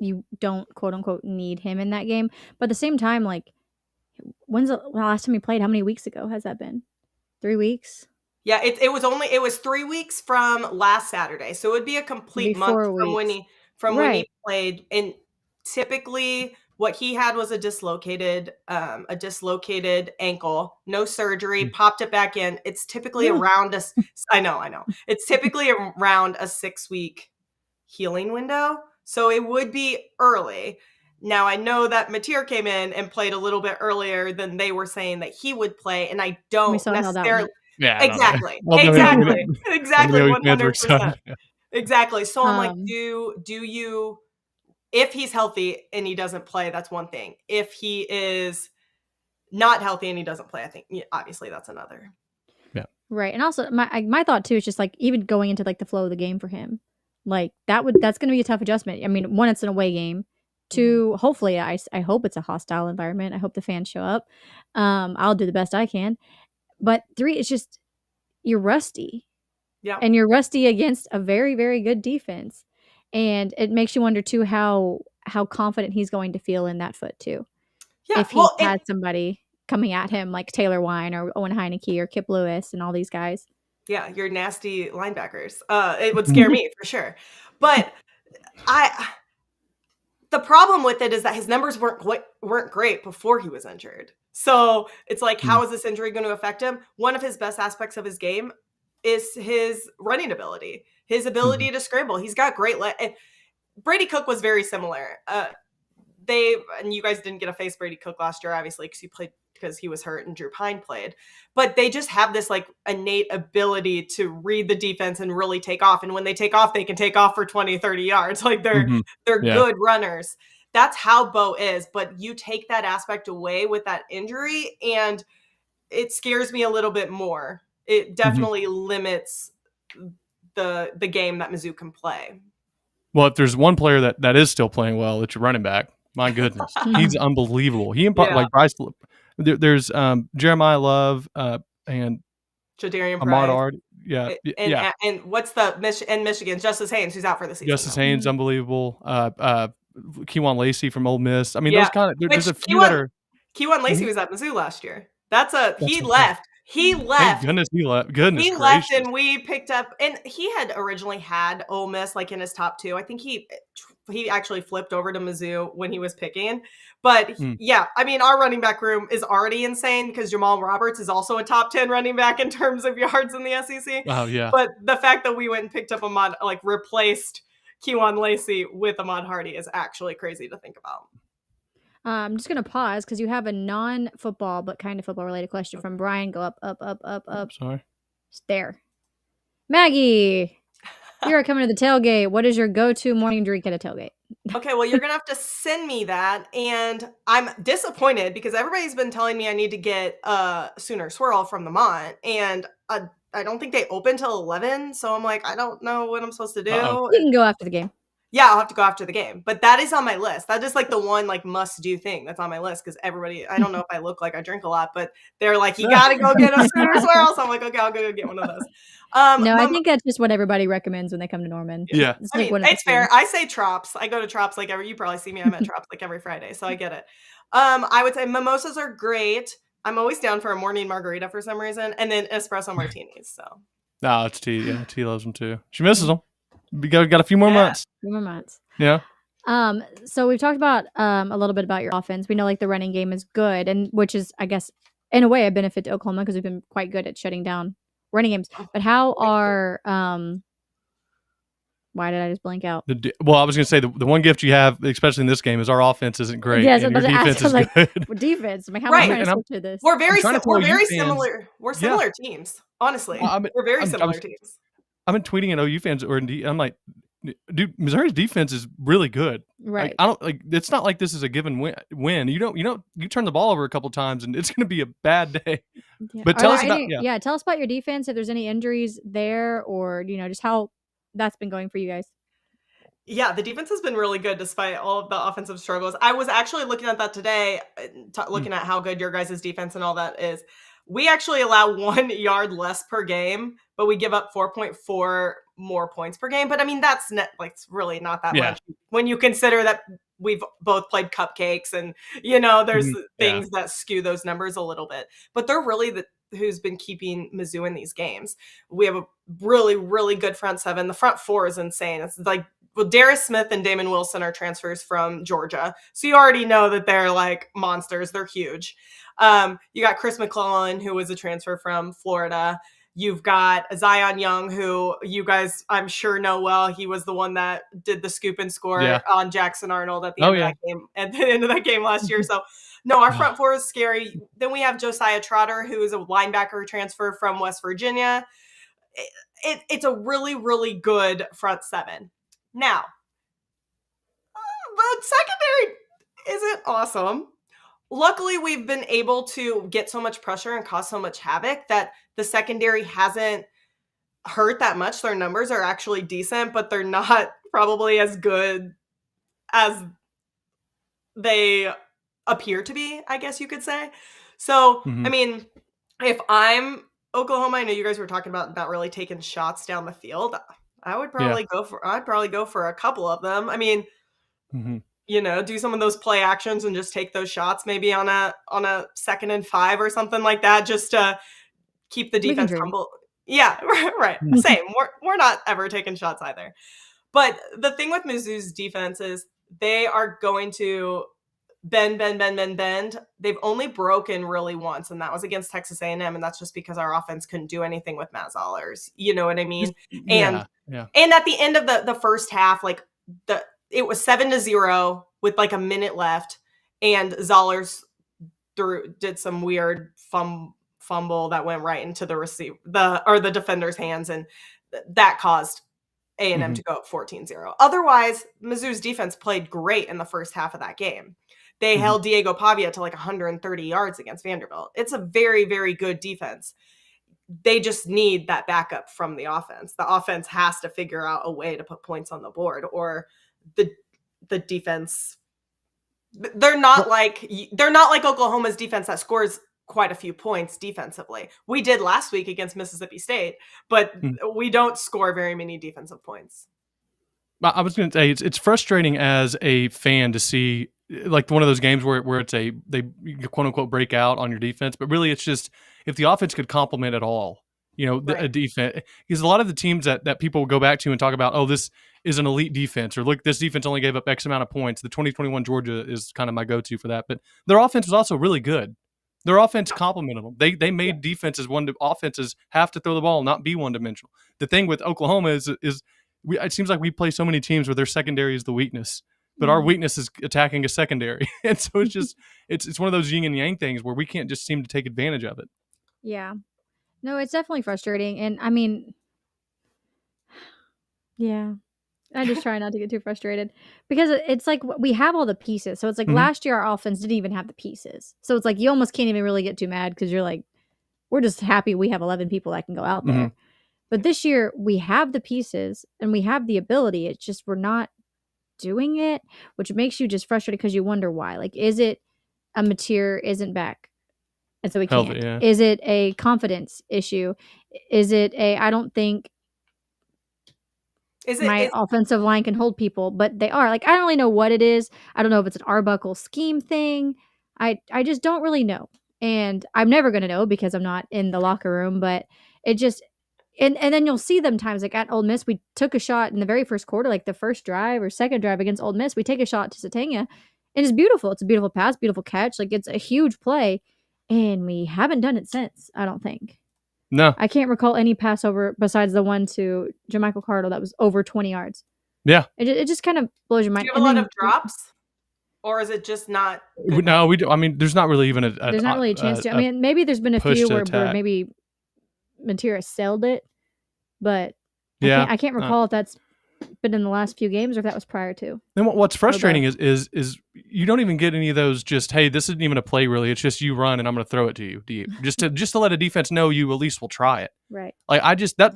you don't quote unquote need him in that game. But at the same time, like, when's the last time he played? How many weeks ago has that been? 3 weeks? Yeah, it was 3 weeks from last Saturday. So it would be a complete month 4 from when weeks. when he played. And typically what he had was a dislocated ankle, no surgery, popped it back in. It's typically around I know. It's typically around a 6-week healing window. So it would be early. Now I know that Mateer came in and played a little bit earlier than they were saying that he would play, and I don't necessarily. Yeah, exactly. 100%. Exactly. So I'm like, do you, if he's healthy and he doesn't play, that's one thing. If he is not healthy and he doesn't play, I think obviously that's another. Yeah. Right. And also my thought too is just like even going into like the flow of the game for him, like that's going to be a tough adjustment. I mean, 1, it's an away game. 2, hopefully I hope it's a hostile environment. I hope the fans show up. I'll do the best I can. But 3, it's just you're rusty. Yeah. And you're rusty against a very, very good defense. And it makes you wonder too how confident he's going to feel in that foot too. Yeah. If he had somebody coming at him like Taylor Wine or Owen Heineke or Kip Lewis and all these guys. Yeah, your nasty linebackers. It would scare me for sure. But the problem with it is that his numbers weren't great before he was injured. So it's like, how is this injury going to affect him? One of his best aspects of his game is his running ability, his ability to scramble. He's got great Brady Cook was very similar. And you guys didn't get to face Brady Cook last year, obviously, because he was hurt and Drew Pine played. But they just have this like innate ability to read the defense and really take off. And when they take off, they can take off for 20, 30 yards. Like they're good runners. That's how Bo is. But you take that aspect away with that injury, and it scares me a little bit more. It definitely limits the game that Mizzou can play. Well, if there's one player that is still playing well, it's your running back. My goodness, he's unbelievable. He like Bryce. There's Jeremiah Love and Jadarian Ahmad Price. Ard. Yeah, and what's in Michigan? Justice Haynes, who's out for the season. Justice Haynes, unbelievable. Kewan Lacey from Ole Miss. I mean, those kind of there's a few that are. Kewan Lacey was at Mizzou last year. He left. Thank goodness he left. Goodness he left, and we picked up. And he had originally had Ole Miss like in his top 2. I think he actually flipped over to Mizzou when he was picking. But yeah, I mean, our running back room is already insane because Jamal Roberts is also a top 10 running back in terms of yards in the SEC. Oh yeah. But the fact that we went and picked up replaced Kewan Lacey with Ahmad Hardy is actually crazy to think about. I'm just going to pause because you have a non-football but kind of football-related question from Brian. Go up. Sorry. There. Maggie, you're coming to the tailgate. What is your go-to morning drink at a tailgate? Okay, well, you're going to have to send me that. And I'm disappointed because everybody's been telling me I need to get a Sooner Swirl from the Mont. And I don't think they open till 11. So I'm like, I don't know what I'm supposed to do. You can go after the game. Yeah, I'll have to go after the game. But that is on my list. That is like the one like must-do thing that's on my list because everybody, I don't know if I look like I drink a lot, but they're like, you got to go get a Sooner Swirl. So I'm like, okay, I'll go get one of those. No, I think that's just what everybody recommends when they come to Norman. Yeah. It's fair. I say Trops. I go to Trops you probably see me. I'm at Trops like every Friday. So I get it. I would say mimosas are great. I'm always down for a morning margarita for some reason. And then espresso martinis. So. No, it's T. Yeah, T loves them too. She misses them. We got a few more months. Yeah. So we've talked about a little bit about your offense. We know like the running game is good, and which is, I guess, in a way a benefit to Oklahoma because we've been quite good at shutting down running games. But how are why did I just blank out? Well, I was going to say the one gift you have, especially in this game, is our offense isn't great. Yes, and your defense is good. Defense. I mean, how am I trying to switch to this? We're very similar. We're similar teams. Honestly, we're very similar teams. I've been tweeting at OU fans, I'm like, dude, Missouri's defense is really good. Right. It's not like this is a given win. You turn the ball over a couple times and it's going to be a bad day. Yeah. But tell us about tell us about your defense. If there's any injuries there, or just how that's been going for you guys. Yeah, the defense has been really good despite all of the offensive struggles. I was actually looking at that today, looking at how good your guys' defense and all that is. We actually allow 1 yard less per game, but we give up 4.4 more points per game. But I mean, that's it's really not that much when you consider that we've both played cupcakes and, there's things that skew those numbers a little bit. But they're really who's been keeping Mizzou in these games. We have a really, really good front seven. The front four is insane. It's like, well, Darius Smith and Damon Wilson are transfers from Georgia. So you already know that they're like monsters. They're huge. You got Chris McClellan, who was a transfer from Florida. You've got Zion Young, who you guys, I'm sure, know well. He was the one that did the scoop and score on Jackson Arnold at the end of that game, at the end of that game last year. So, no, our front four is scary. Then we have Josiah Trotter, who is a linebacker transfer from West Virginia. It's a really, really good front seven. Now, the secondary isn't awesome. Luckily, we've been able to get so much pressure and cause so much havoc that the secondary hasn't hurt that much. Their numbers are actually decent, but they're not probably as good as they appear to be, I guess you could say. So, I mean, if I'm Oklahoma, I know you guys were talking about not really taking shots down the field. I would probably go for a couple of them. I mean, do some of those play actions and just take those shots maybe on a 2nd and 5 or something like that, just to keep the defense humble. Yeah, right. Same. We're not ever taking shots either. But the thing with Mizzou's defense is they are going to bend. They've only broken really once, and that was against Texas A&M, and that's just because our offense couldn't do anything with Matt Zollers. You know what I mean? And at the end of the first half, like it was 7-0 with like a minute left, and Zollers did some weird fumble that went right into the defender's hands, and that caused A&M to go up 14-0. Otherwise, Mizzou's defense played great in the first half of that game. They held Diego Pavia to like 130 yards against Vanderbilt. It's a very, very good defense. They just need that backup from the offense. The offense has to figure out a way to put points on the board, or the defense. They're not like Oklahoma's defense that scores quite a few points defensively. We did last week against Mississippi State, but we don't score very many defensive points. I was going to say it's frustrating as a fan to see like one of those games where it's they quote unquote break out on your defense, but really it's just if the offense could complement at all, a defense, because a lot of the teams that people go back to and talk about, oh, this is an elite defense, or look, this defense only gave up X amount of points. The 2021 Georgia is kind of my go-to for that, but their offense was also really good. Their offense complemented them. They made defenses offenses have to throw the ball, not be one-dimensional. The thing with Oklahoma is it seems like we play so many teams where their secondary is the weakness, but our weakness is attacking a secondary. And so it's just it's one of those yin and yang things where we can't just seem to take advantage of it. Yeah. No, it's definitely frustrating. And I mean, yeah. I just try not to get too frustrated because it's like we have all the pieces. So it's like last year our offense didn't even have the pieces. So it's like you almost can't even really get too mad because you're like, we're just happy we have 11 people that can go out there. But this year we have the pieces and we have the ability. It's just we're not doing it, which makes you just frustrated because you wonder why. Like, is it a Mateer isn't back? And so we can't. Yeah. Is it a confidence issue? Is it I don't think my offensive line can hold people, but they are. Like, I don't really know what it is. I don't know if it's an Arbuckle scheme thing. I just don't really know. And I'm never going to know because I'm not in the locker room, but it just, and then you'll see them times like at Ole Miss, we took a shot in the very first quarter, like the first drive or second drive against Ole Miss. We take a shot to Satanga and it's beautiful. It's a beautiful pass, beautiful catch. Like it's a huge play and we haven't done it since, I don't think. No. I can't recall any pass over besides the one to Jermichael Cardle that was over 20 yards. Yeah. It just kind of blows your mind. Do you have a lot of drops? Or is it just not? No, we do. I mean, there's not really even there's not really a chance to. I mean, maybe there's been a few where maybe Mateer sailed it, but I can't recall if that's been in the last few games or if that was prior to. Then what's frustrating is you don't even get any of those just, hey, this isn't even a play really. It's just you run and I'm going to throw it to you. Just to let a defense know you at least will try it. Right. Like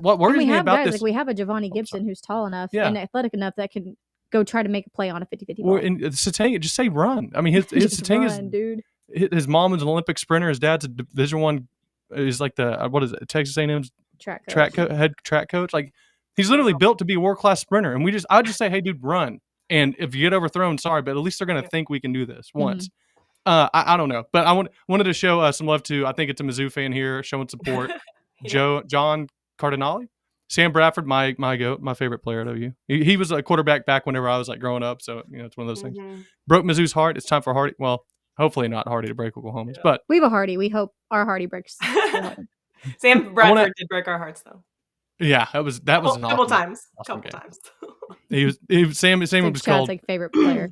what worries me about this. Like we have a Giovanni Gibson who's tall enough and athletic enough that can go try to make a play on a 50-50 ball. Or in Satang, just say run. I mean, his Satang is, dude. His mom is an Olympic sprinter. His dad's a Division One. Is like the what is it? Texas A&M's head track coach. Like he's literally built to be a world class sprinter. And I would just say, hey, dude, run. And if you get overthrown, sorry, but at least they're gonna think we can do this once. I don't know, but I wanted to show some love to. I think it's a Mizzou fan here showing support. John Cardinale, Sam Bradford, my goat, my favorite player at OU. He was a quarterback back whenever I was like growing up, so it's one of those things. Broke Mizzou's heart. It's time for Hardy. Well, hopefully not Hardy to break Oklahoma's, but we have a Hardy. We hope our Hardy breaks. Sam Bradford did break our hearts though. Yeah, that was an couple times. Sam was called like favorite player.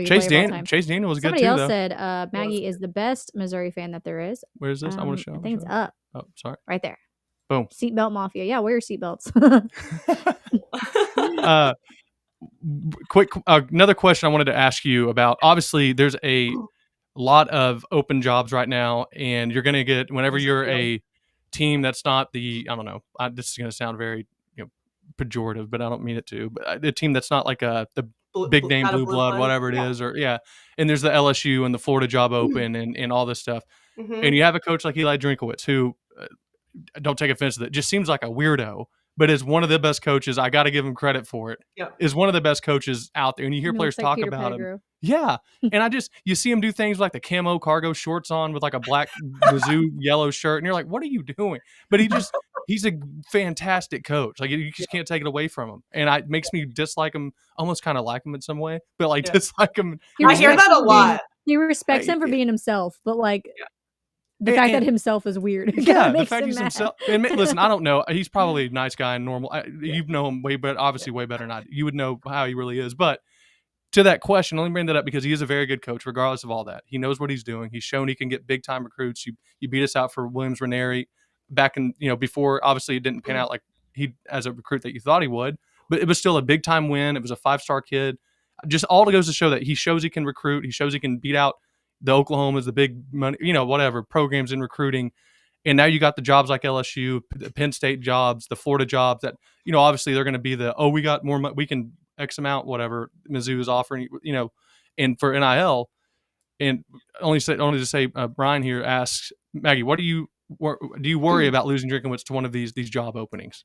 Chase Daniel was good too. Somebody else said Maggie is the best Missouri fan that there is. Where is this? I want to show. I think it's up. Oh, sorry. Right there. Boom. Seatbelt Mafia. Yeah, wear your seatbelts. Quick, another question I wanted to ask you about. Obviously, there's a lot of open jobs right now, and you're going to get whenever you're a team that's not the this is going to sound very pejorative, but I don't mean it to. But a team that's not like the big name blue blood, whatever it is, or and there's the LSU and the Florida job open and all this stuff, and you have a coach like Eli Drinkowitz who don't take offense to that, just seems like a weirdo, but is one of the best coaches. I got to give him credit for it. Is one of the best coaches out there, and you hear players talk about him. Yeah, and you see him do things like the camo cargo shorts on with like a black Mizzou yellow shirt, and you're like, what are you doing? But he's a fantastic coach. Like you just can't take it away from him, and it makes me dislike him, almost kind of like him in some way, but like dislike him. I hear that a lot. He respects him for being himself, but like. The fact that himself is weird. The fact he's himself. And listen, I don't know. He's probably a nice guy and normal. You know him way better, obviously way better than I do. You would know how he really is. But to that question, let me bring that up because he is a very good coach, regardless of all that. He knows what he's doing. He's shown he can get big time recruits. You beat us out for Williams Ranieri back in before. Obviously, it didn't pan out like he as a recruit that you thought he would, but it was still a big time win. It was a 5-star kid. Just all goes to show that he shows he can recruit. He shows he can beat out the Oklahoma's, the big money, whatever programs in recruiting. And now you got the jobs like LSU, the Penn State jobs, the Florida jobs that, obviously they're going to be we got more money, we can X amount, whatever Mizzou is offering, and for NIL. And only to say, Brian here asks, Maggie, what do you worry about losing Drinkowitz to one of these job openings?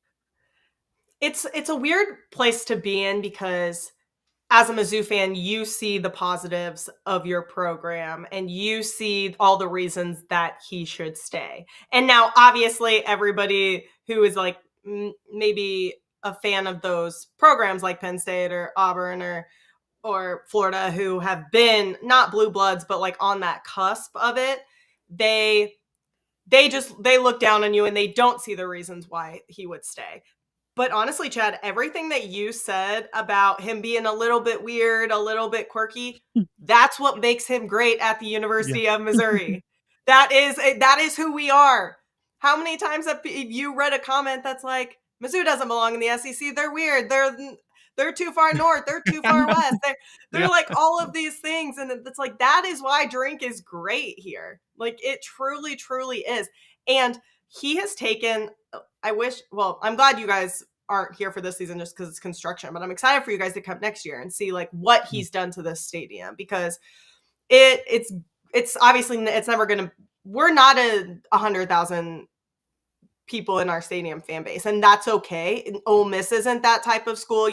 It's a weird place to be in because as a Mizzou fan, you see the positives of your program and you see all the reasons that he should stay. And now, obviously, everybody who is like maybe a fan of those programs like Penn State or Auburn or Florida who have been not blue bloods, but like on that cusp of it, they look down on you and they don't see the reasons why he would stay. But honestly, Chad, everything that you said about him being a little bit weird, a little bit quirky, that's what makes him great at the University of Missouri. That is who we are. How many times have you read a comment that's like, Mizzou doesn't belong in the SEC. They're weird. They're too far north. They're too far west. They're like all of these things. And it's like, that is why Drink is great here. Like it truly, truly is. And he has taken, I'm glad you guys aren't here for this season just because it's construction, but I'm excited for you guys to come next year and see like what he's done to this stadium because it's obviously it's never going to, we're not 100,000 people in our stadium fan base, and that's okay. And Ole Miss isn't that type of school.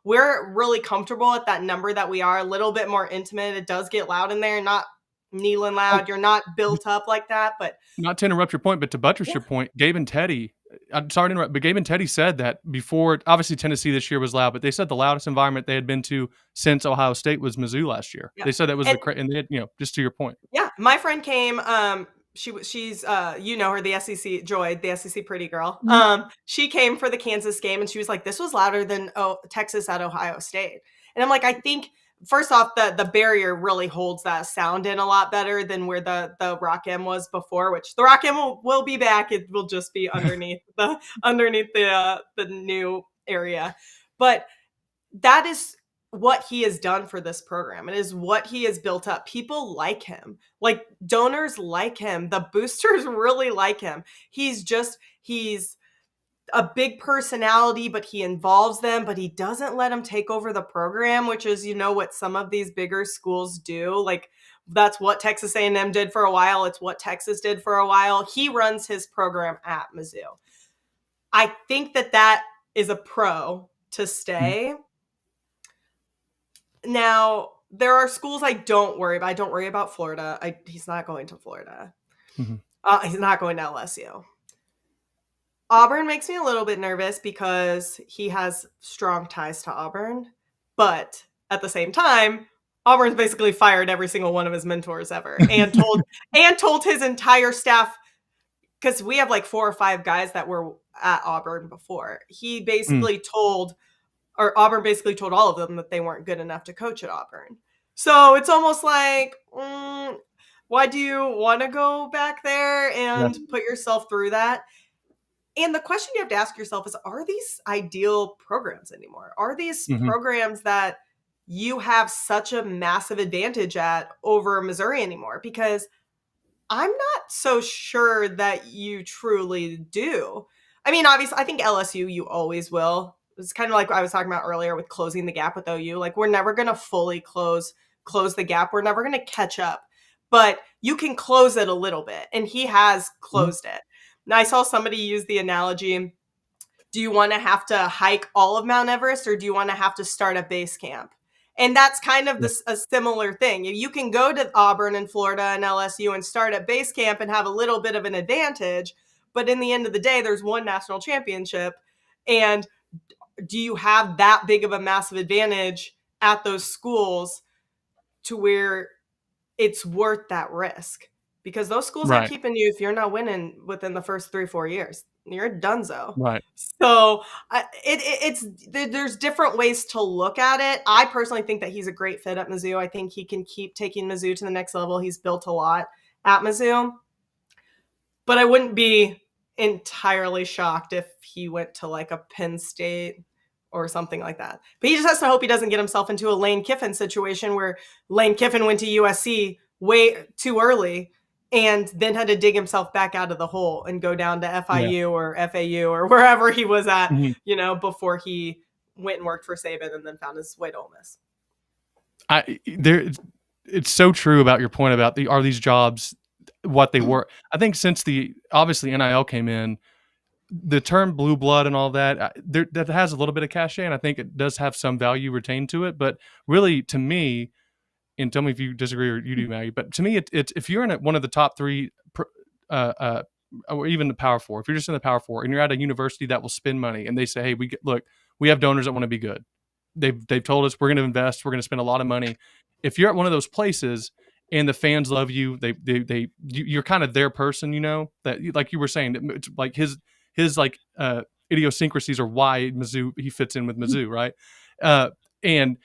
We're really comfortable at that number that we are, a little bit more intimate. It does get loud in there, not kneeling loud. You're not built up like that. But not to interrupt your point, but to buttress your point, Gabe and Teddy, I'm sorry to interrupt, but Gabe and Teddy said that before, obviously Tennessee this year was loud, but they said the loudest environment they had been to since Ohio State was Mizzou last year. They said that was and they had, just to your point. Yeah. My friend came, she's you know her, the SEC Joy, the SEC pretty girl. She came for the Kansas game and she was like, this was louder than Texas at Ohio State. And I'm like, I think first off, the barrier really holds that sound in a lot better than where the Rock M was before, which the Rock M will be back. It will just be underneath the new area. But that is what he has done for this program. It is what he has built up. People like him. Like donors like him. The boosters really like him. He's a big personality, but he involves them, but he doesn't let them take over the program, which is, what some of these bigger schools do. Like, that's what Texas A&M did for a while. It's what Texas did for a while. He runs his program at Mizzou. I think that is a pro to stay. Now, there are schools I don't worry about. I don't worry about Florida. He's not going to Florida. He's not going to LSU. Auburn makes me a little bit nervous because he has strong ties to Auburn. But at the same time, Auburn's basically fired every single one of his mentors ever and told his entire staff, because we have like 4 or 5 guys that were at Auburn before. He basically Auburn basically told all of them that they weren't good enough to coach at Auburn. So it's almost like, why do you want to go back there and put yourself through that? And the question you have to ask yourself is, are these ideal programs anymore? Are these programs that you have such a massive advantage at over Missouri anymore? Because I'm not so sure that you truly do. I mean, obviously, I think LSU, you always will. It's kind of like I was talking about earlier with closing the gap with OU. Like, we're never going to fully close the gap. We're never going to catch up. But you can close it a little bit. And he has closed it. Now, I saw somebody use the analogy, do you want to have to hike all of Mount Everest, or do you want to have to start at base camp? And that's kind of a similar thing. You can go to Auburn and Florida and LSU and start at base camp and have a little bit of an advantage. But in the end of the day, there's one national championship. And do you have that big of a massive advantage at those schools to where it's worth that risk? Because those schools are keeping you if you're not winning within the first 3-4 years. You're donezo. Right. So there's different ways to look at it. I personally think that he's a great fit at Mizzou. I think he can keep taking Mizzou to the next level. He's built a lot at Mizzou. But I wouldn't be entirely shocked if he went to like a Penn State or something like that. But he just has to hope he doesn't get himself into a Lane Kiffin situation where Lane Kiffin went to USC way too early and then had to dig himself back out of the hole and go down to FIU or FAU or wherever he was at, before he went and worked for Saban and then found his way to Ole Miss. It's so true about your point about are these jobs what they were. I think since obviously NIL came in, the term blue blood and all that, that has a little bit of cachet, and I think it does have some value retained to it. But really, to me, and tell me if you disagree or you do, Maggie, but to me, it's if you're in one of the top 3, or even the Power 4, if you're just in the Power 4 and you're at a university that will spend money and they say, hey, we have donors that want to be good. They've told us we're going to invest, we're going to spend a lot of money. If you're at one of those places and the fans love you, you're kind of their person, that, like you were saying, it's like his idiosyncrasies are why he fits in with Mizzou, right? And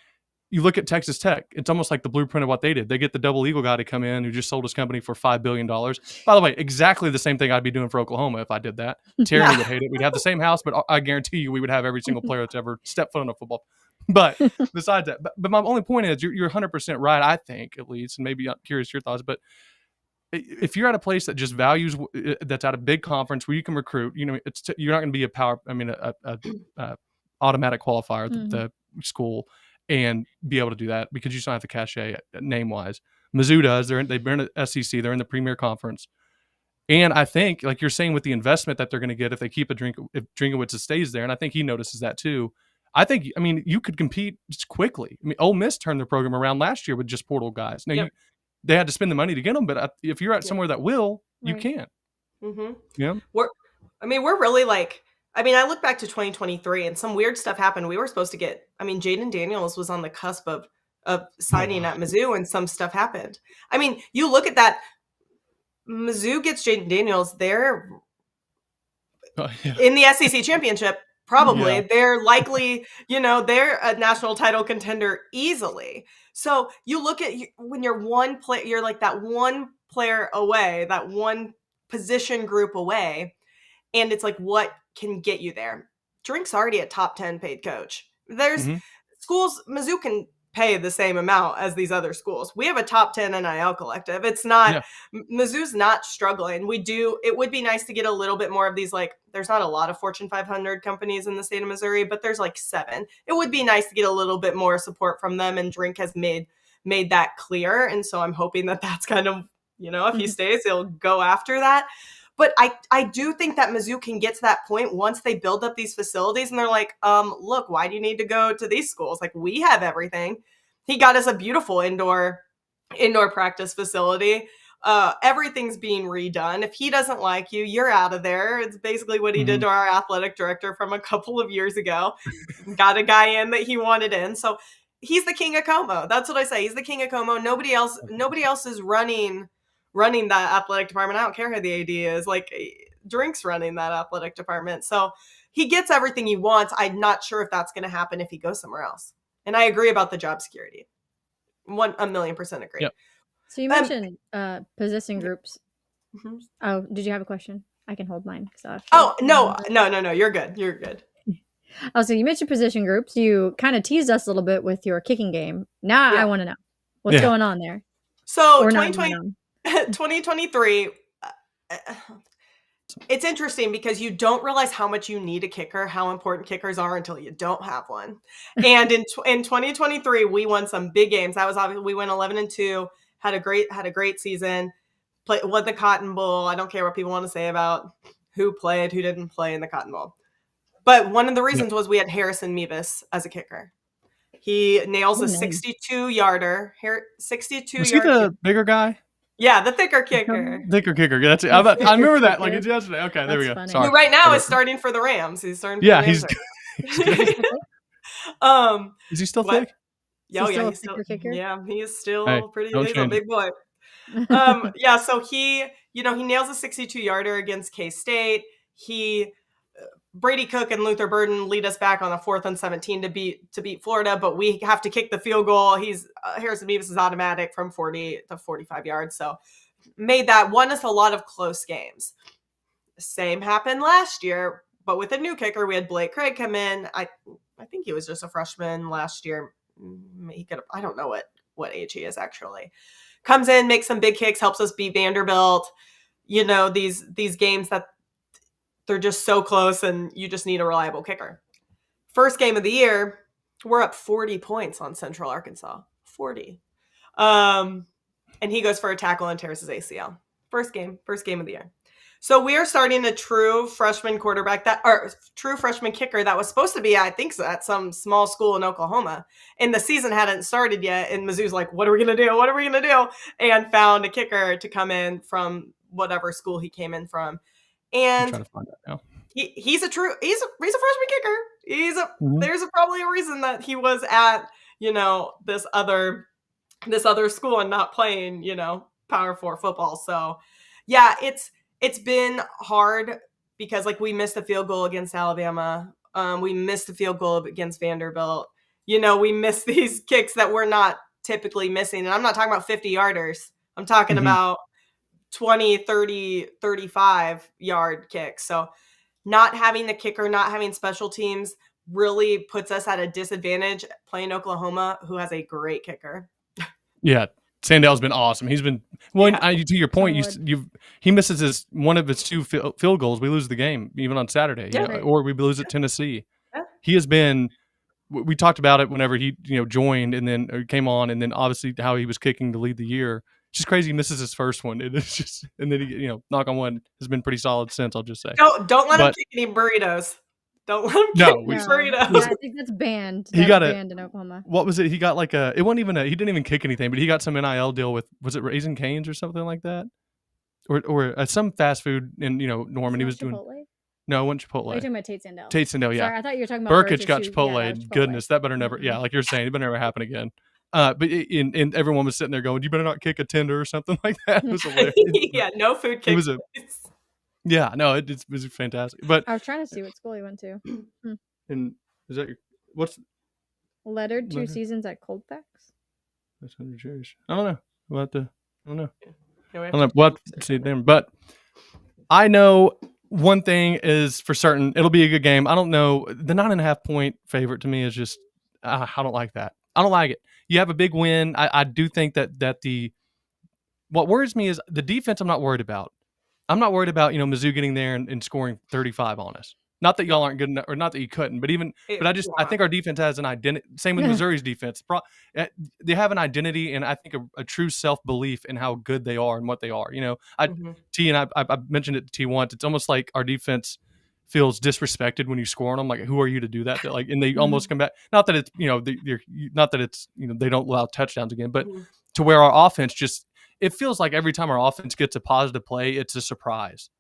you look at Texas Tech, it's almost like the blueprint of what they did. They get the double eagle guy to come in who just sold his company for $5 billion. By the way, exactly the same thing I'd be doing for Oklahoma if I did that. Tyranny would hate it. We'd have the same house, but I guarantee you we would have every single player that's ever stepped foot on a football. But besides that, but my only point is you're 100% right, I think, at least, and maybe I'm curious your thoughts, but if you're at a place that just values, that's at a big conference where you can recruit, you're not going to be a automatic qualifier at the school and be able to do that because you just don't have the cachet name-wise. Mizzou does. They've been at SEC. They're in the Premier Conference. And I think, like you're saying, with the investment that they're going to get if they keep if Drinkowitz stays there, and I think he notices that too. You could compete just quickly. Ole Miss turned their program around last year with just portal guys. Now, they had to spend the money to get them, but if you're at somewhere that will, you can. Mm-hmm. Yeah. We're really like, I look back to 2023 and some weird stuff happened. We were supposed to get, Jaden Daniels was on the cusp of signing at Mizzou and some stuff happened. You look at that, Mizzou gets Jaden Daniels, they're in the SEC championship, probably. Yeah. They're likely, they're a national title contender easily. So you look at when you're one player, you're like that one player away, that one position group away. And it's like, what can get you there? Drink's already a top 10 paid coach. There's schools, Mizzou can pay the same amount as these other schools. We have a top 10 NIL collective. It's not, Mizzou's not struggling. It would be nice to get a little bit more of these, like, there's not a lot of Fortune 500 companies in the state of Missouri, but there's like 7. It would be nice to get a little bit more support from them, and Drink has made that clear. And so I'm hoping that that's kind of, if he stays, he'll go after that. But I do think that Mizzou can get to that point once they build up these facilities and they're like, look, why do you need to go to these schools? Like, we have everything. He got us a beautiful indoor practice facility. Everything's being redone. If he doesn't like you, you're out of there. It's basically what he did to our athletic director from a couple of years ago. Got a guy in that he wanted in. So he's the king of Como. That's what I say. He's the king of Como. Nobody else is running that athletic department. I don't care who the AD is. Like, Drink's running that athletic department. So he gets everything he wants. I'm not sure if that's going to happen if he goes somewhere else. And I agree about the job security. 1,000,000% agree. Yep. So you mentioned position groups. Mm-hmm. Oh, did you have a question? I can hold mine. No. You're good. Oh, so you mentioned position groups. You kind of teased us a little bit with your kicking game. Now I want to know what's going on there. So 2023, it's interesting because you don't realize how much you need a kicker, how important kickers are until you don't have one. And in 2023, we won some big games. That was obviously, we went 11-2, had a great season, won the Cotton Bowl. I don't care what people want to say about who played, who didn't play in the Cotton Bowl. But one of the reasons was we had Harrison Mevis as a kicker. He nails a 62-yarder. 62-yarder. Was he the bigger guy? Yeah, the thicker kicker. That's it. I remember that like it's yesterday. Okay, there we go. Funny. Sorry. Who right now is starting for the Rams. He's starting. For the Rams. He's is he still thick? He's still kicker. Yeah, he is still pretty. He's a big boy. So he nails a 62-yarder against K-State. Brady Cook and Luther Burden lead us back on a 4th and 17 to beat Florida, but we have to kick the field goal. Harrison Mevis is automatic from 40 to 45 yards. So won us a lot of close games. Same happened last year, but with a new kicker. We had Blake Craig come in. I think he was just a freshman last year. I don't know what age he is actually. Comes in, makes some big kicks, helps us beat Vanderbilt. These games that they're just so close and you just need a reliable kicker. First game of the year, we're up 40 points on Central Arkansas. 40. And he goes for a tackle and tears his ACL. First game of the year. So we are starting a true freshman true freshman kicker that was supposed to be, I think, at some small school in Oklahoma. And the season hadn't started yet. And Mizzou's like, what are we going to do? And found a kicker to come in from whatever school he came in from. And I'm trying to find out now. He's a freshman kicker. There's probably a reason that he was at, this other school and not playing, Power 4 football. So yeah, it's been hard because we missed a field goal against Alabama. We missed a field goal against Vanderbilt. We missed these kicks that we're not typically missing. And I'm not talking about 50-yarders. I'm talking about 20, 30, 35-yard kicks. So not having the kicker, not having special teams really puts us at a disadvantage playing Oklahoma, who has a great kicker. Yeah. Sandell's been awesome. He's been to your point. He misses one of his 2 field goals. We lose the game even on Saturday, or we lose at Tennessee. Yeah. He has been. We talked about it whenever he joined and then came on, and then obviously how he was kicking to lead the year. It's just crazy. He misses his first one. It's just, and then he, knock on wood, has been pretty solid since. I'll just say. Don't let him kick any burritos. Don't let him kick any burritos. Yeah, I think that's banned. Banned in Oklahoma. What was it? He got it wasn't even he didn't even kick anything, but he got some NIL deal with, was it Raising Cane's or something like that, or some fast food in Norman. He was doing. No, it wasn't Chipotle. Are you talking about Tate Sandell? Tate Sandell, yeah. Sorry, I thought you were talking about Burkich got Chipotle. Yeah, goodness, that better never. Yeah, like you're saying, it better never happen again. But everyone was sitting there going, "You better not kick a tender or something like that." It was hilarious. Yeah, no food kicks. It was fantastic. But I was trying to see what school he went to. And is that what's lettered 2 seasons at Colfax? That's 100 years. I don't know. I don't know. I don't know what to see them, but I know one thing is for certain: it'll be a good game. I don't know. The 9.5 point favorite to me is just I don't like that. I don't like it. you have a big win. I do think that what worries me is the defense. I'm not worried about. I'm not worried about, Mizzou getting there and scoring 35 on us. Not that y'all aren't good enough, or not that you couldn't, but I think our defense has an identity. Same with Missouri's defense. They have an identity, and I think a true self-belief in how good they are and what they are. T, and I mentioned it to T once. It's almost like our defense feels disrespected when you score on them. Like, who are you to do that? Like, and they almost come back. Not that it's, not that it's, they don't allow touchdowns again, but to where our offense just, it feels like every time our offense gets a positive play, it's a surprise.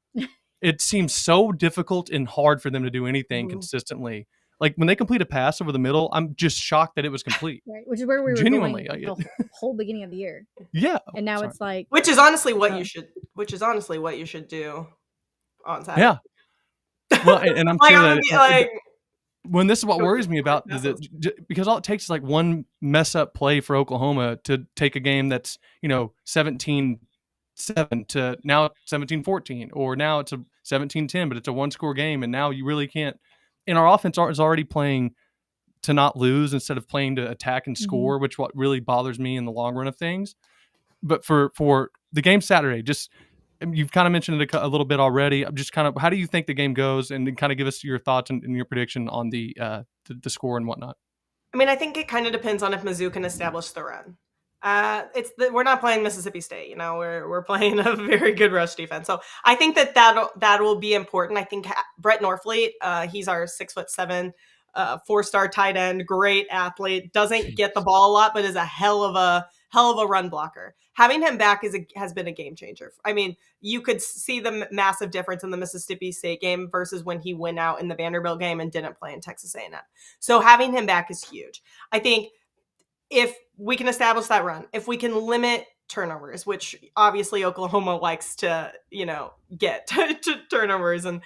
It seems so difficult and hard for them to do anything consistently. Like when they complete a pass over the middle, I'm just shocked that it was complete. Right, which is where we were genuinely going the whole beginning of the year. Yeah, and now it's like, which is honestly what you should do on Saturday. Yeah. Well, and I'm sure that when this is what worries me about, because all it takes is like one mess up play for Oklahoma to take a game that's 17-7 to now 17-14, or now it's a 17-10, but it's a one-score game, and now you really can't. And our offense is already playing to not lose instead of playing to attack and score, which what really bothers me in the long run of things. But for the game Saturday, just you've kind of mentioned it a little bit already. I'm just kind of, how do you think the game goes, and then kind of give us your thoughts and your prediction on the score and whatnot. I mean, I think it kind of depends on if Mizzou can establish the run. We're not playing Mississippi State, we're playing a very good rush defense. So I think that will be important. I think Brett Norfleet, he's our 6'7", 4-star tight end, great athlete, doesn't get the ball a lot, but is a hell of a run blocker. Having him back has been a game changer. I mean, you could see the massive difference in the Mississippi State game versus when he went out in the Vanderbilt game and didn't play in Texas A&M. So having him back is huge. I think if we can establish that run, if we can limit turnovers, which obviously Oklahoma likes to, get to turnovers, and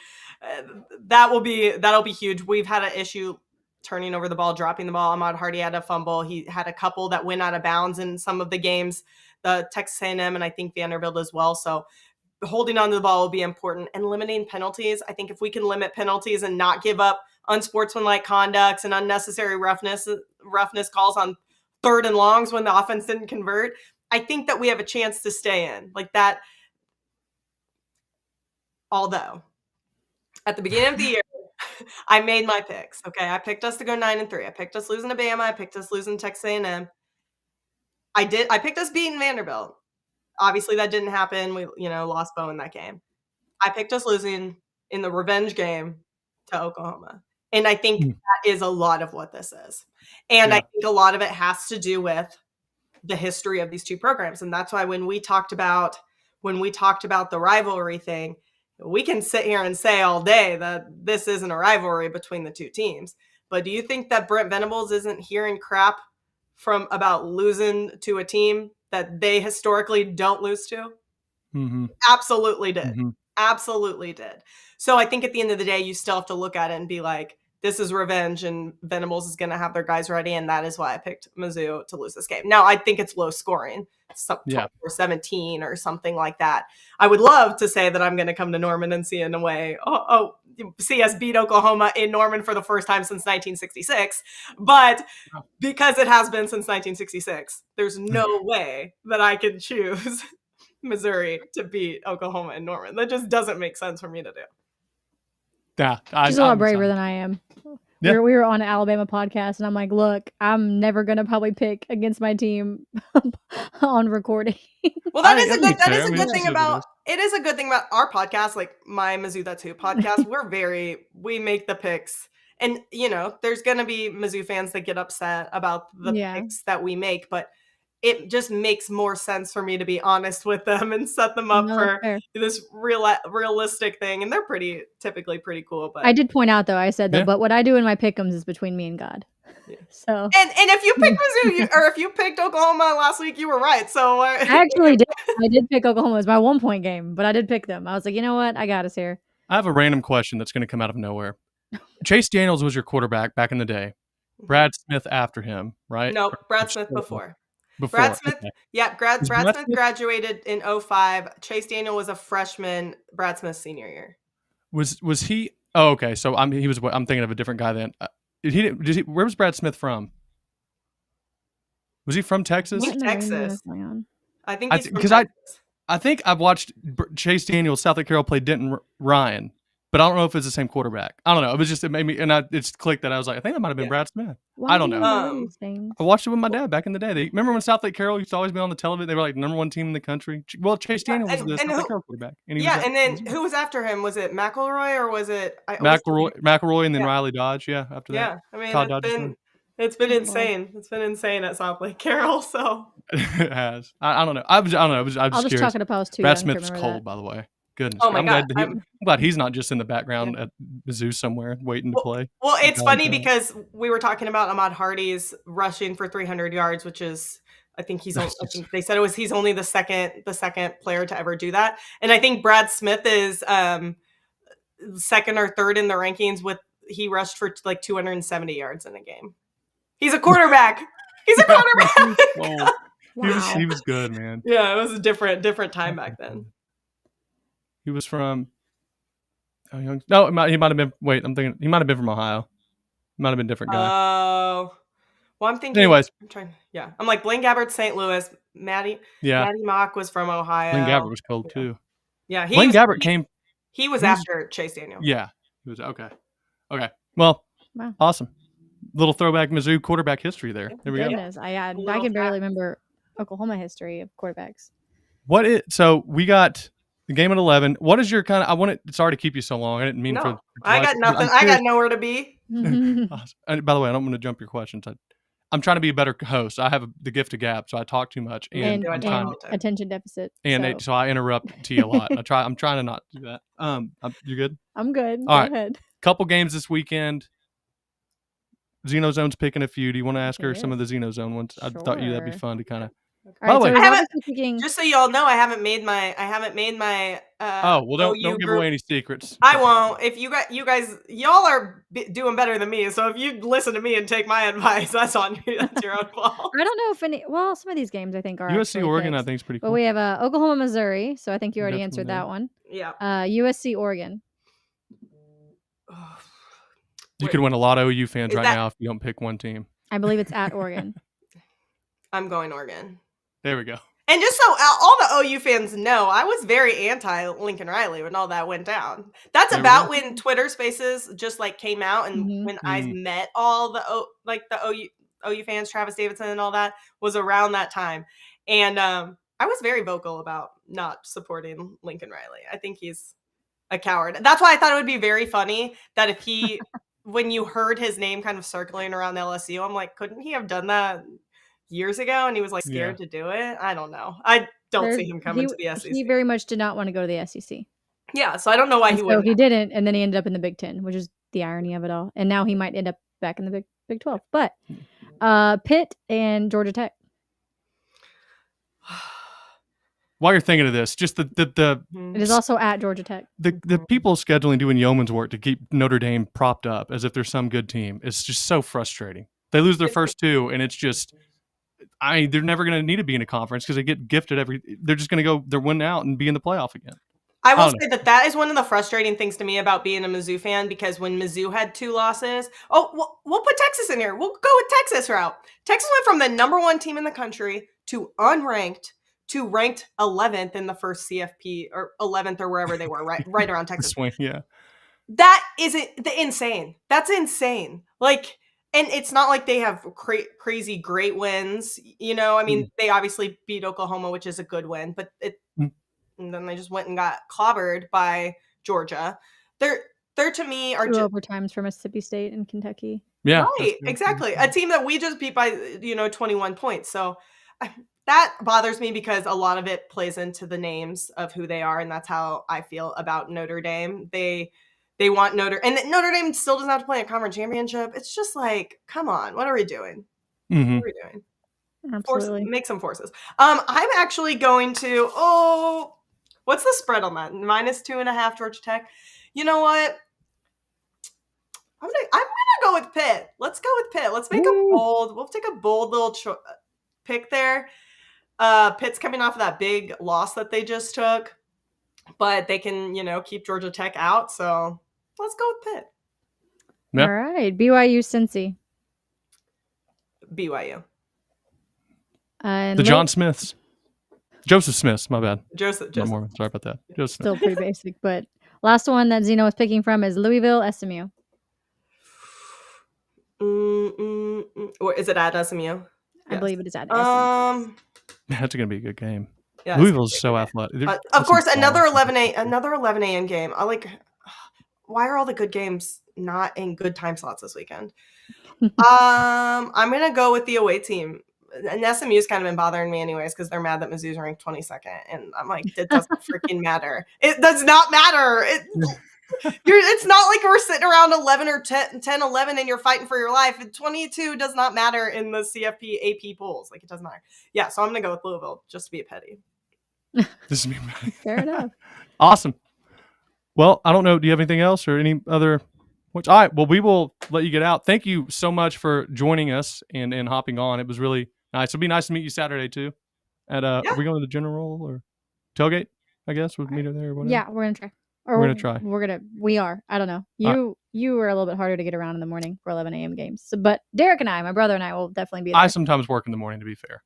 that'll be huge. We've had an issue turning over the ball, dropping the ball. Ahmad Hardy had a fumble. He had a couple that went out of bounds in some of the games, the Texas A&M and I think Vanderbilt as well. So holding on to the ball will be important, and limiting penalties. I think if we can limit penalties and not give up unsportsmanlike conducts and unnecessary roughness calls on 3rd and longs when the offense didn't convert, I think that we have a chance to stay in like that. Although at the beginning of the year, I made my picks. Okay. I picked us to go 9-3. I picked us losing to Bama. I picked us losing to Texas A&M. I picked us beating Vanderbilt. Obviously that didn't happen. We, lost Bo in that game. I picked us losing in the revenge game to Oklahoma. And I think that is a lot of what this is. And I think a lot of it has to do with the history of these two programs. And that's why when we talked about the rivalry thing, we can sit here and say all day that this isn't a rivalry between the two teams. But do you think that Brent Venables isn't hearing crap about losing to a team that they historically don't lose to? Mm-hmm. Absolutely did. Mm-hmm. Absolutely did. So I think at the end of the day, you still have to look at it and be like, this is revenge, and Venables is going to have their guys ready. And that is why I picked Mizzou to lose this game. Now, I think it's low scoring, 12-17 or something like that. I would love to say that I'm going to come to Norman and see see us beat Oklahoma in Norman for the first time since 1966. But because it has been since 1966, there's no way that I can choose Missouri to beat Oklahoma in Norman. That just doesn't make sense for me to do. Yeah, she's a lot braver than I am. Yeah. We were on an Alabama podcast, and I'm like, look, I'm never gonna probably pick against my team on recording. Well, that is a good thing about our podcast, like my Mizzou That's Who podcast. We make the picks, and there's gonna be Mizzou fans that get upset about the picks that we make, but it just makes more sense for me to be honest with them and set them up for this realistic thing. And they're typically pretty cool. But I did point out, though, I said, but what I do in my pick'ems is between me and God. Yeah. So and if you picked Mizzou or if you picked Oklahoma last week, you were right. So I actually did. I did pick Oklahoma. It was my 1-point game, but I did pick them. I was like, you know what? I got us here. I have a random question that's going to come out of nowhere. Chase Daniels was your quarterback back in the day. Brad Smith after him, right? No, Brad Smith before. Brad Smith, Brad Smith graduated in 2005. Chase Daniel was a freshman. Brad Smith's senior year. Was he? Oh, okay. So I'm thinking of a different guy then. Where was Brad Smith from? Was he from Texas? What in the rain is Texas. going on? I think he's from Because Texas. I think I've watched Chase Daniel, South Lake Carroll play Denton Ryan, but I don't know if it's the same quarterback. I don't know. It made me, and it's clicked that I was like, I think that might have been Brad Smith. Why I don't do you know. these things? I watched it with my dad back in the day. Remember when South Lake Carroll used to always be on the television? They were like number one team in the country. Well, Chase Daniel was the South Lake Carroll quarterback. And he was and then who was after him? Was it McElroy or was it McElroy and then Yeah. Riley Dodge? Yeah, after that. Yeah, I mean, Todd Dodge's son. it's been insane. It's been insane at South Lake Carroll. So It has. I don't know. I don't know. I'm just I'll just curious. chalk it up. I was too Brad young to Smith's remember cold, that. by the way. Goodness. Oh my God, I'm glad he's not just in the background at MIZZOU somewhere waiting to play. Well, it's funny because we were talking about Ahmad Hardy's rushing for 300 yards, which is, I think I think they said he's only the second player to ever do that. And I think Brad Smith is second or third in the rankings he rushed for like 270 yards in a game. He's a quarterback. He's a quarterback. Wow. He was good, man. Yeah, it was a different time back then. He was from No, he might have been. Wait, I'm thinking he might have been from Ohio. He might have been a different guy. Oh, well, I'm thinking. Anyways, I'm like Blaine Gabbert, St. Louis. Maddie Mock was from Ohio. Blaine Gabbert was cold too. Yeah, Blaine Gabbert came. He was after Chase Daniel. Yeah, he was okay. Okay, well, awesome. Little throwback MIZZOU quarterback history there. There we go. I can barely remember Oklahoma history of quarterbacks. So we got the game at 11. What is your kind of? Sorry to keep you so long. I didn't mean for. I got nothing. I got nowhere to be. Awesome. And by the way, I don't want to jump your questions. I'm trying to be a better host. I have the gift of gab, so I talk too much and attention deficit. So I interrupt T a lot. I'm trying to not do that. You good? I'm good. All Go ahead. Couple games this weekend. Zeno Zone's picking a few. Do you want to ask her some of the Zeno Zone ones? I thought that'd be fun to kind of. By the way, just so y'all know, I haven't made my. Don't give away any secrets. I won't. If you guys, y'all are doing better than me. So if you listen to me and take my advice, that's on you. That's your own fault. I don't know if any. Well, some of these games I think are USC Oregon. I think is pretty cool. But we have Oklahoma Missouri. So I think you already answered that one. Yeah. USC Oregon. You could win a lot of OU fans now if you don't pick one team. I believe it's at Oregon. I'm going Oregon. There we go. And just so all the OU fans know, I was very anti Lincoln Riley when all that went down. That's about when Twitter Spaces just like came out, and when I met all the OU fans, Travis Davidson and all that was around that time. And I was very vocal about not supporting Lincoln Riley. I think he's a coward. That's why I thought it would be very funny that if he, when you heard his name kind of circling around LSU, I'm like, couldn't he have done that years ago? And he was like scared to do it. I don't know. I don't see him coming to the SEC. He very much did not want to go to the SEC. Yeah, so I don't know why he wouldn't. So he didn't, and then he ended up in the Big Ten, which is the irony of it all. And now he might end up back in the Big 12. But Pitt and Georgia Tech. While you're thinking of this, just it is also at Georgia Tech. The people scheduling doing yeoman's work to keep Notre Dame propped up as if they're some good team. It's just so frustrating. They lose their first two, and it's just, they're never going to need to be in a conference because they get gifted they're just going to go, they're winning out and be in the playoff again. I will say that is one of the frustrating things to me about being a Mizzou fan, because when Mizzou had 2 losses, we'll put Texas in here. We'll go with Texas route. Texas went from the number 1 team in the country to unranked to ranked 11th in the first CFP, or 11th or wherever they were, right around Texas. Swing, yeah. That isn't insane. That's insane. Like, and it's not like they have crazy great wins. You know, I mean, they obviously beat Oklahoma, which is a good win, but and then they just went and got clobbered by Georgia. They're to me are 2 overtimes for Mississippi State and Kentucky. Yeah, right, exactly. A team that we just beat by 21 points. So that bothers me because a lot of it plays into the names of who they are, and that's how I feel about Notre Dame. They want Notre Dame still doesn't have to play a conference championship. It's just like, come on, what are we doing? Mm-hmm. What are we doing? Absolutely. Make some forces. I'm actually going to. What's the spread on that? -2.5 Georgia Tech. You know what? I'm gonna go with Pitt. Let's go with Pitt. Let's make We'll take a bold little pick there. Pitt's coming off of that big loss that they just took, but they can, keep Georgia Tech out. So let's go with Pitt. Yep. All right. BYU Cincy. BYU. And The John Smiths. Joseph Smiths, my bad. Joseph. Not Mormon. Sorry about that. Joseph Still Smith. pretty basic, but last one that Zeno was picking from is Louisville SMU. Or is it at SMU? I believe it is at SMU. That's going to be a good game. Yeah, Louisville's so athletic. Of course, another 11 a.m. game. Why are all the good games not in good time slots this weekend? I'm gonna go with the away team. And SMU's kind of been bothering me anyways because they're mad that Mizzou's ranked 22nd, and I'm like, it doesn't freaking matter. It does not matter. It's not like we're sitting around 11 or 10, 11, and you're fighting for your life. 22 does not matter in the CFP AP polls. Like, it doesn't matter. Yeah, so I'm gonna go with Louisville just to be a petty. This is me. Fair enough. Awesome. Well, I don't know. Do you have anything else or any other? All right. Well, we will let you get out. Thank you so much for joining us and hopping on. It was really nice. It'll be nice to meet you Saturday too. Are we going to the general or tailgate? I guess we'll meet her there or whatever. Yeah, we're gonna try. We're gonna try. We are. I don't know. You were a little bit harder to get around in the morning for 11 a.m. games. So, but Derek and I, my brother and I, will definitely be there. I sometimes work in the morning. To be fair.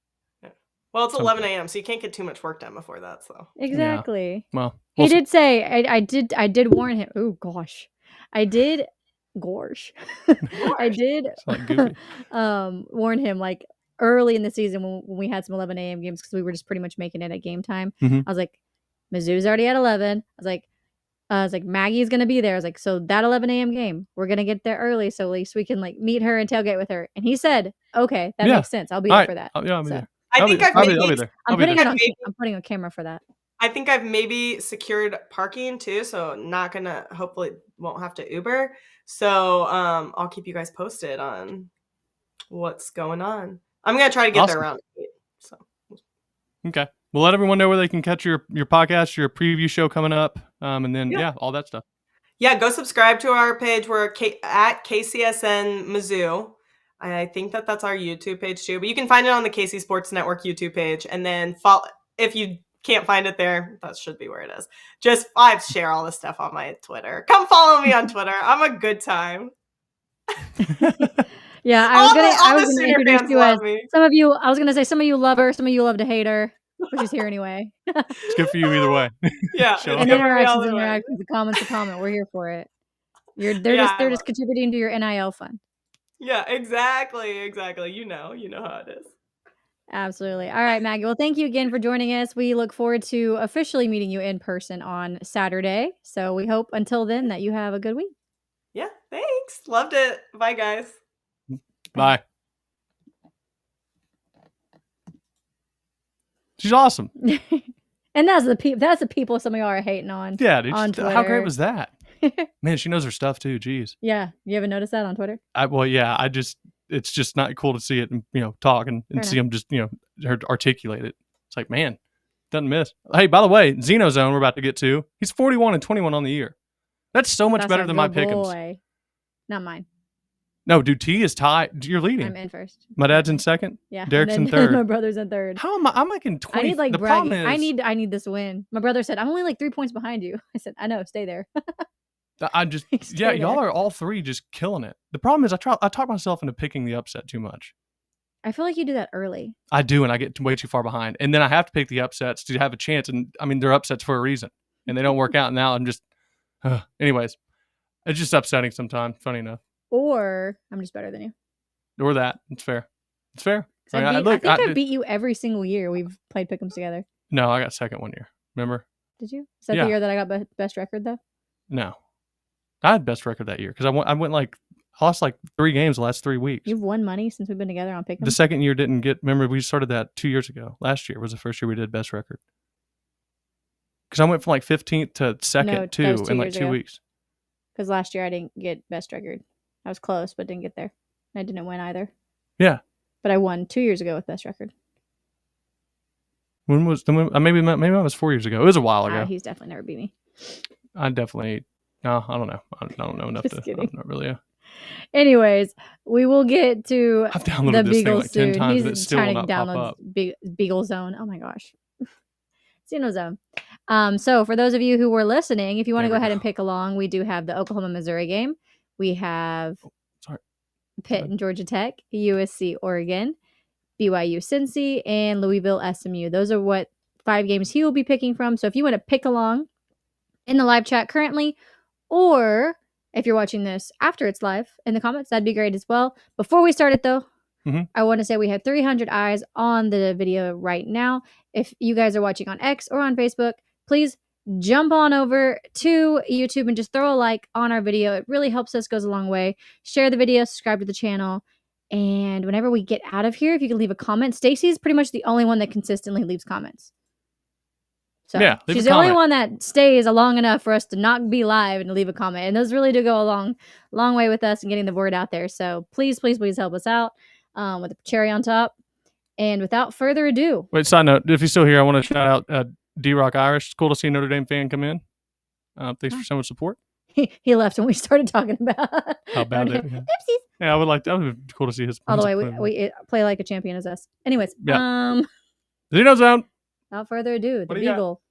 Well, it's 11 a.m., so you can't get too much work done before that. So exactly. Yeah. Well, he did say I did warn him. Oh gosh, I did. Gosh, I did warn him like early in the season when we had some 11 a.m. games because we were just pretty much making it at game time. Mm-hmm. I was like, Mizzou's already at 11. I was like, Maggie's gonna be there. I was like, so that 11 a.m. game, we're gonna get there early so at least we can like meet her and tailgate with her. And he said, okay, that makes sense. I'll be there for that. Yeah, I'll be there. I think I'll be there. I'm putting a camera for that. I think I've maybe secured parking too, so hopefully won't have to Uber. So I'll keep you guys posted on what's going on. I'm gonna try to get there around 8. So okay, we'll let everyone know where they can catch your podcast, your preview show coming up, and then all that stuff. Yeah, go subscribe to our page. We're at KCSN Mizzou. I think that's our YouTube page too, but you can find it on the KC Sports Network YouTube page, and then follow if you can't find it there. That should be where it is. I share all this stuff on my Twitter. Come follow me on Twitter. I'm a good time. Yeah, I was gonna introduce you as some of you. I was gonna say some of you love her, some of you love to hate her, but she's here anyway. It's good for you either way. Yeah, and interactions, comments to comment. We're here for it. They're just contributing to your NIL fund. Yeah, exactly. You know how it is. Absolutely. All right, Maggie. Well, thank you again for joining us. We look forward to officially meeting you in person on Saturday. So we hope until then that you have a good week. Yeah, thanks. Loved it. Bye, guys. Bye. She's awesome. And that's the people some of y'all are hating on. Yeah, dude. On Twitter. How great was that? Man, she knows her stuff too. Jeez. Yeah, you haven't noticed that on Twitter? It's just not cool to see it and talk and see them just her articulate it. It's like, man, doesn't miss. Hey, by the way, Zeno zone we're about to get to. He's 41-21 on the year. That's so much better than my pick'ems. Not mine. No, dude, T is tied. You're leading. I'm in first. My dad's in second. Yeah. Derek's in third. My brother's in third. How am I? I'm like in 20. I need like the bragging. problem is, I need this win. My brother said, I'm only like 3 points behind you. I said, I know, stay there. Y'all are all three just killing it. The problem is I talk myself into picking the upset too much. I feel like you do that early. I do, and I get way too far behind. And then I have to pick the upsets to have a chance. And I mean, they're upsets for a reason. And they don't work out. And now I'm just, anyways, it's just upsetting sometimes. Funny enough. Or I'm just better than you. Or that. It's fair. It's fair. I think I beat you every single year we've played pick'ems together. No, I got second one year. Remember? Did you? Is that the year that I got best record though? No. I had best record that year because I lost like 3 games the last 3 weeks. You've won money since we've been together on pick'ems? The second year didn't get, remember we started that 2 years ago. Last year was the first year we did best record. Because I went from like 15th to second in like 2 weeks. Because last year I didn't get best record. I was close, but didn't get there. I didn't win either. Yeah. But I won 2 years ago with best record. When was maybe I was 4 years ago. It was a while ago. He's definitely never beat me. I don't know. I don't know enough Just kidding. I'm not really. Anyways, we will get to I've downloaded the this Beagle thing like 10 times He's and it still will not pop up. Beagle Zone. Oh my gosh. Zeno Zone. So for those of you who were listening, if you want to go ahead and pick along, we do have the Oklahoma-Missouri game. We have Pitt and Georgia Tech, USC, Oregon, BYU Cincy, and Louisville SMU. Those are what 5 games he will be picking from. So if you want to pick along in the live chat currently, or if you're watching this after it's live in the comments, that'd be great as well. Before we start it though, I want to say we have 300 eyes on the video right now. If you guys are watching on X or on Facebook, please jump on over to YouTube and just throw a like on our video. It really helps us, goes a long way. Share the video, subscribe to the channel. And whenever we get out of here, if you could leave a comment. Stacy's pretty much the only one that consistently leaves comments. So yeah, she's the only one that stays long enough for us to not be live and to leave a comment. And those really do go a long way with us and getting the word out there. So please, please, please help us out with a cherry on top. And without further ado. Wait, side note, if you're still here, I want to shout out D-Rock Irish. It's cool to see a Notre Dame fan come in. Thanks for so much support. He left when we started talking about how bad it. Oopsies. Yeah, that would be cool to see his. All the way, we play like a champion as us. Anyways, Zeno zone. Without further ado, the What do you got? Beagle.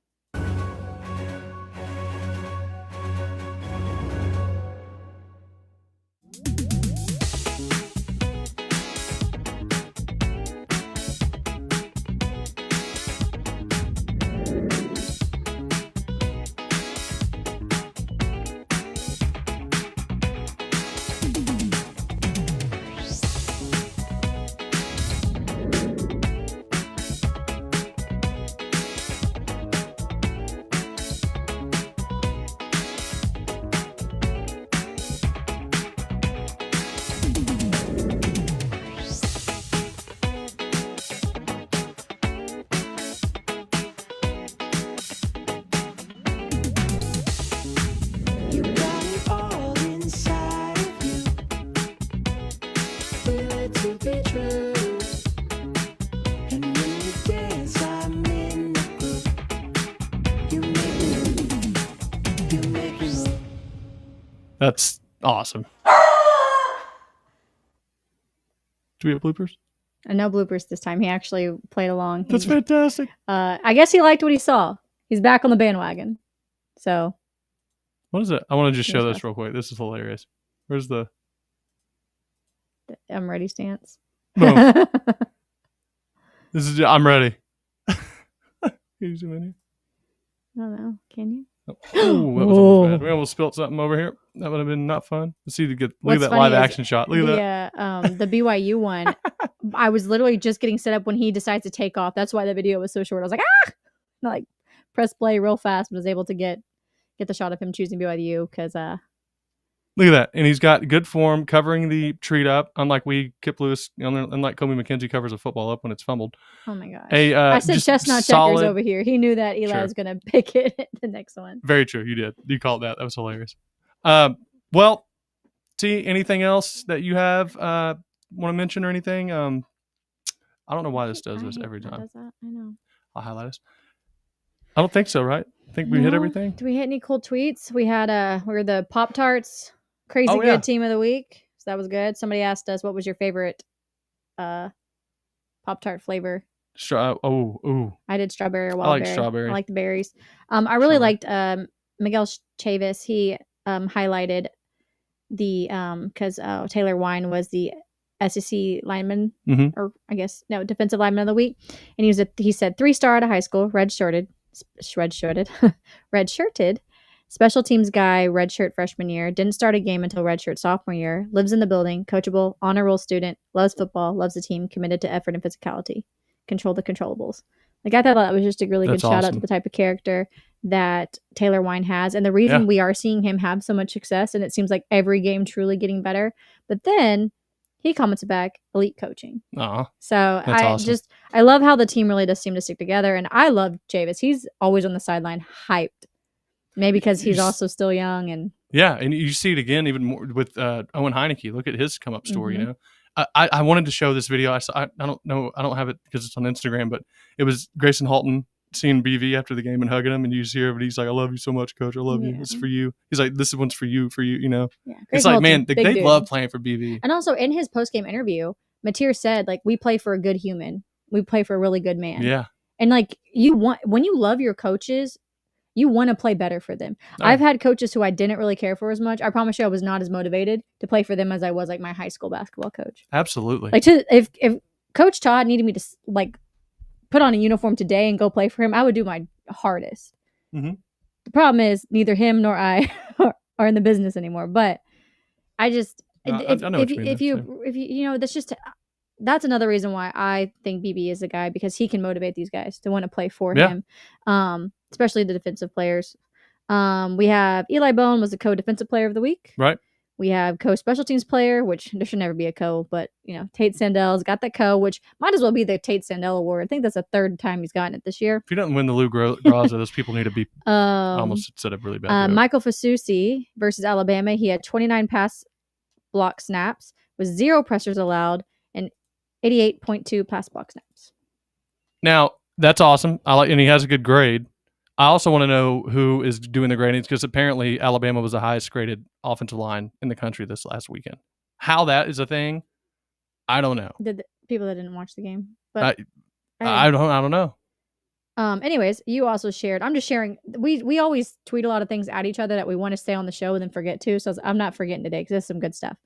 That's awesome. Do we have bloopers? No bloopers this time. He actually played along. That's fantastic. I guess he liked what he saw. He's back on the bandwagon. So. What is it? I want to just show this real quick. This is hilarious. Where's the I'm ready stance? Boom. This is I'm ready. Can you zoom in here? I don't know. Can you? Oh, that was almost bad. We almost spilled something over here. That would have been not fun. Let's see look at that live action shot. Look at that. Yeah, the BYU one. I was literally just getting set up when he decides to take off. That's why the video was so short. I was like, ah! And like press play real fast, but was able to get the shot of him choosing BYU because look at that. And he's got good form covering the treat up, unlike Kip Lewis, unlike Kobe McKenzie covers a football up when it's fumbled. Oh my gosh. I said chestnut checkers over here. He knew that Eli was going to pick it the next one. Very true. You did. You called that. That was hilarious. Well, T, anything else that you have want to mention or anything? I don't know why this does this every time. Does that? I know. I'll highlight us. I don't think so, right? I think we hit everything. Do we hit any cool tweets? We had we were the Pop-Tarts Crazy Good Team of the Week. So that was good. Somebody asked us what was your favorite Pop-Tart flavor. I did strawberry or wild berry. I like strawberry. I like the berries. I really liked Miguel Chavis. He highlighted the because Taylor Wine was the SEC lineman, or I guess no defensive lineman of the week, and he said 3-star out of high school, redshirted, special teams guy, redshirt freshman year, didn't start a game until redshirt sophomore year, lives in the building, coachable, honor roll student, loves football, loves the team, committed to effort and physicality, control the controllables. Like I thought that was just a really good shout out to the type of character that Taylor Wine has, and the reason we are seeing him have so much success, and it seems like every game truly getting better. But then he comments back, elite coaching. So I love how the team really does seem to stick together, and I love Chavis. He's always on the sideline, hyped. Maybe because he's also still young, and and you see it again even more with Owen Heineke. Look at his come up story. You know, I wanted to show this video. I don't know. I don't have it because it's on Instagram, but it was Grayson Halton seeing BV after the game and hugging him, and you see everybody. He's like, "I love you so much, Coach. I love you. It's for you." He's like, "This one's for you, for you." You know, it's like, man, they love playing for BV. And also in his post game interview, Mateer said, like, we play for a good human. We play for a really good man. Yeah. And like when you love your coaches, you want to play better for them. I've had coaches who I didn't really care for as much. I promise you I was not as motivated to play for them as I was like my high school basketball coach. Absolutely. Like if Coach Todd needed me to like put on a uniform today and go play for him, I would do my hardest. Mm-hmm. The problem is neither him nor I are in the business anymore. But I just if you that's another reason why I think BB is a guy, because he can motivate these guys to want to play for him, especially the defensive players. We have Eli Bone was the co-defensive player of the week. Right. We have co-special teams player, which there should never be a co, but Tate Sandel's got that co, which might as well be the Tate Sandel Award. I think that's the third time he's gotten it this year. If he doesn't win the Lou Groza, those people need to be almost said a really bad joke. Michael Fasusi versus Alabama. He had 29 pass block snaps with 0 pressures allowed and 88.2 pass block snaps. Now, that's awesome. And he has a good grade. I also want to know who is doing the gradings, because apparently Alabama was the highest graded offensive line in the country this last weekend. How that is a thing, I don't know. The people that didn't watch the game, but I don't know. Anyways, you also shared. I'm just sharing. We always tweet a lot of things at each other that we want to say on the show and then forget to. So I'm not forgetting today because there's some good stuff.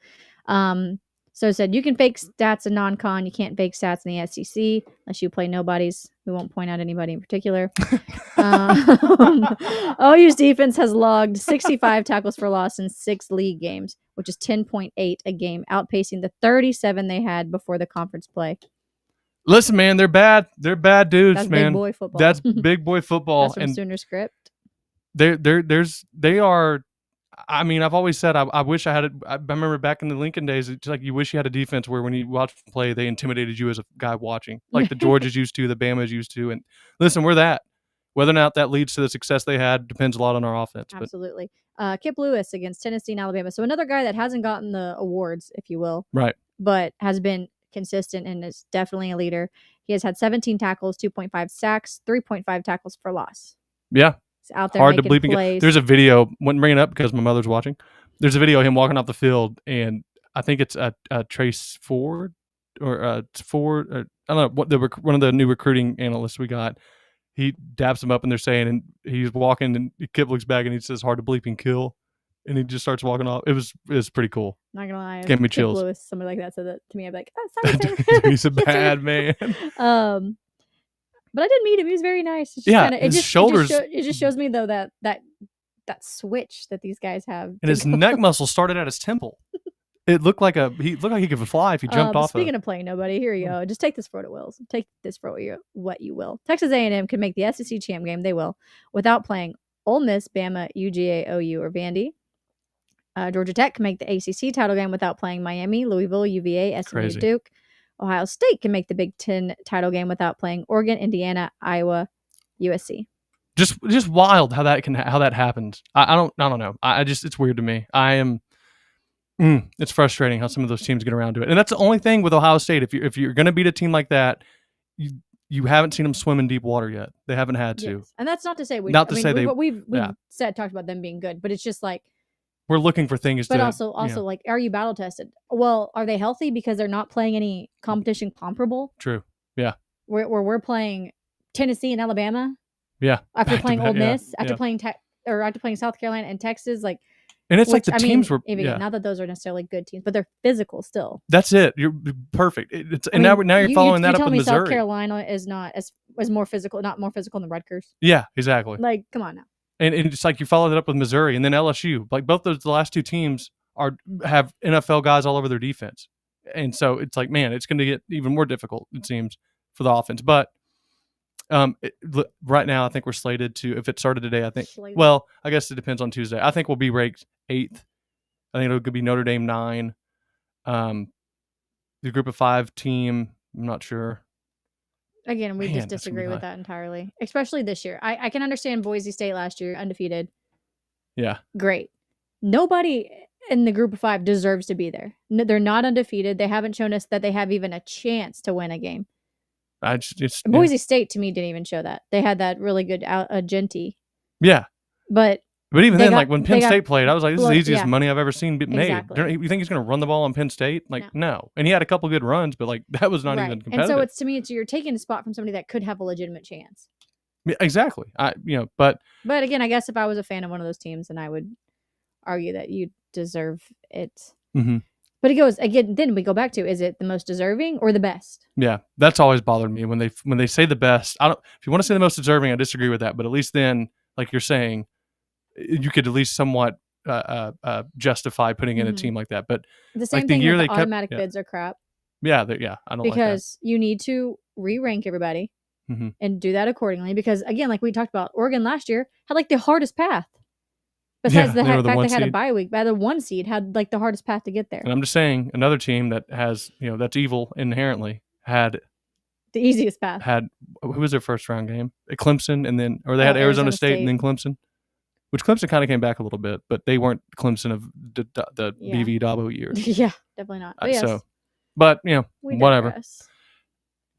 So it said you can fake stats in non-con. You can't fake stats in the SEC unless you play nobodies. We won't point out anybody in particular. OU's defense has logged 65 tackles for loss in 6 league games, which is 10.8 a game, outpacing the 37 they had before the conference play. Listen, man, they're bad. They're bad dudes, That's man. Big boy football. That's big boy football. That's from Sooner Script. They are. I mean, I've always said I wish I had it. I remember back in the Lincoln days, it's like you wish you had a defense where when you watch play, they intimidated you as a guy watching, like the Georgias used to, the Bamas used to. And listen, we're that. Whether or not that leads to the success they had depends a lot on our offense. Absolutely. Kip Lewis against Tennessee and Alabama. So another guy that hasn't gotten the awards, if you will, right, but has been consistent and is definitely a leader. He has had 17 tackles, 2.5 sacks, 3.5 tackles for loss. Yeah. He's out there hard to making believe. plays. There's a video. Wouldn't bring it up because my mother's watching. There's a video of him walking off the field, and I think it's Trace Ford or Ford. Or, I don't know what one of the new recruiting analysts we got. He daps him up, and they're saying, and he's walking, and Kip looks back, and he says, "Hard to bleep and kill," and he just starts walking off. It was pretty cool. Not gonna lie, gave me chills. Lewis, somebody like that said that to me. I'm like, oh, sorry. He's a bad man. But I did meet him. He was very nice. It's just shoulders. It just shows me though that switch that these guys have. And his neck muscle started at his temple. It looked like he could fly if he jumped off. Speaking of playing nobody, here you go. Just take this for what it will. Take this for what you will. Texas A&M can make the SEC champ game. They will, without playing Ole Miss, Bama, UGA, OU, or Vandy. Georgia Tech can make the ACC title game without playing Miami, Louisville, UVA, SMU, Duke. Ohio State can make the Big Ten title game without playing Oregon, Indiana, Iowa, USC. Just wild how that happens. I don't know. It's weird to me. It's frustrating how some of those teams get around to it, and that's the only thing with Ohio State. If you're going to beat a team like that, you haven't seen them swim in deep water yet. They haven't had to. Yes. And that's not to say we've talked about them being good, but it's just like we're looking for things. But also like, are you battle tested? Well, are they healthy because they're not playing any competition comparable? True. Yeah. Where we're playing Tennessee and Alabama. Yeah. After playing Ole Miss, after playing South Carolina and Texas, like. And it's like the teams were not that those are necessarily good teams, but they're physical still. That's it. You're perfect. Now you're following that up with Missouri. South Carolina is not as more physical, not more physical than Rutgers. Yeah, exactly. Like, come on now. And it's like you followed it up with Missouri and then LSU. Like both the last two teams have NFL guys all over their defense, and so it's like, man, it's going to get even more difficult, it seems, for the offense. But right now, I think we're slated to. If it started today, I think. Well, I guess it depends on Tuesday. I think we'll be ranked 8th. I think it could be Notre Dame 9. The Group of 5 team, I'm not sure. Again, we just disagree with that entirely, especially this year. I can understand Boise State last year, undefeated. Yeah. Great. Nobody in the Group of 5 deserves to be there. No, they're not undefeated. They haven't shown us that they have even a chance to win a game. Boise State, to me, didn't even show that. They had that really good Genti. Yeah. But even then, like when Penn State played, I was like, this is the easiest money I've ever seen made. Exactly. You think he's going to run the ball on Penn State? Like, no. And he had a couple good runs, but like that was not even competitive. And so to me, you're taking a spot from somebody that could have a legitimate chance. Yeah, exactly. But again, I guess if I was a fan of one of those teams, then I would argue that you deserve it. Mm-hmm. But it goes again. Then we go back to: is it the most deserving or the best? Yeah, that's always bothered me when they say the best. I don't. If you want to say the most deserving, I disagree with that. But at least then, like you're saying, you could at least somewhat justify putting in a team like that. But The same like the thing year with they the kept automatic bids are crap yeah, I don't like that. because you need to re-rank everybody and do that accordingly. Because again, like we talked about, Oregon last year had like the hardest path. Besides the they were fact the they had a seed. bye week, but the 1 seed had like the hardest path to get there. And I'm just saying, another team that has that's evil inherently had The easiest path. who was their first round game? Clemson, and then they had Arizona State and then Clemson, which Clemson kind of came back a little bit, but they weren't Clemson of the BV Dabo years. Yeah, definitely not. But yes, but whatever. Digress.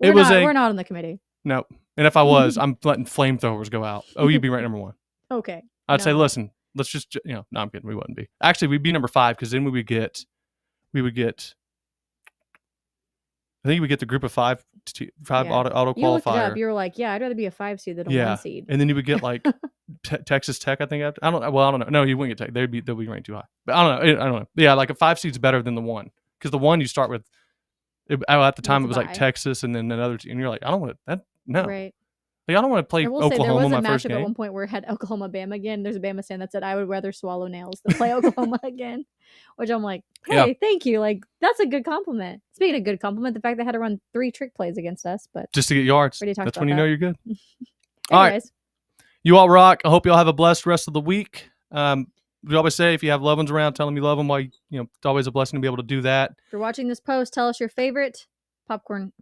We're not on the committee. No, and if I was, I'm letting flamethrowers go out. OU be right number 1. Okay. I'd say, listen, let's just no, I'm kidding. We wouldn't be. Actually, we'd be number 5 because then we would get. I think we get the group of 5 auto You looked it qualifier. up. You were like, yeah, I'd rather be a 5 seed than a 1 seed. And then you would get like Texas Tech. I think I don't know. No, you wouldn't get Tech. They'll be ranked too high. But I don't know. Yeah, like a 5 seed's better than the 1 because the 1 you start with. At the time, it was like Texas and then another team. And you're like, I don't want that. No, right. Like I don't want to play Oklahoma my first game. There was a matchup at one point where it had Oklahoma Bama again. There's a Bama fan that said I would rather swallow nails than play Oklahoma again, which I'm like, hey, thank you. Like that's a good compliment. Speaking of good compliment, the fact they had to run 3 trick plays against us, but just to get yards. That's when you know you're good. All right, you all rock. I hope you all have a blessed rest of the week. We always say if you have loved ones around, tell them you love them. It's always a blessing to be able to do that. If you're watching this post, tell us your favorite popcorn.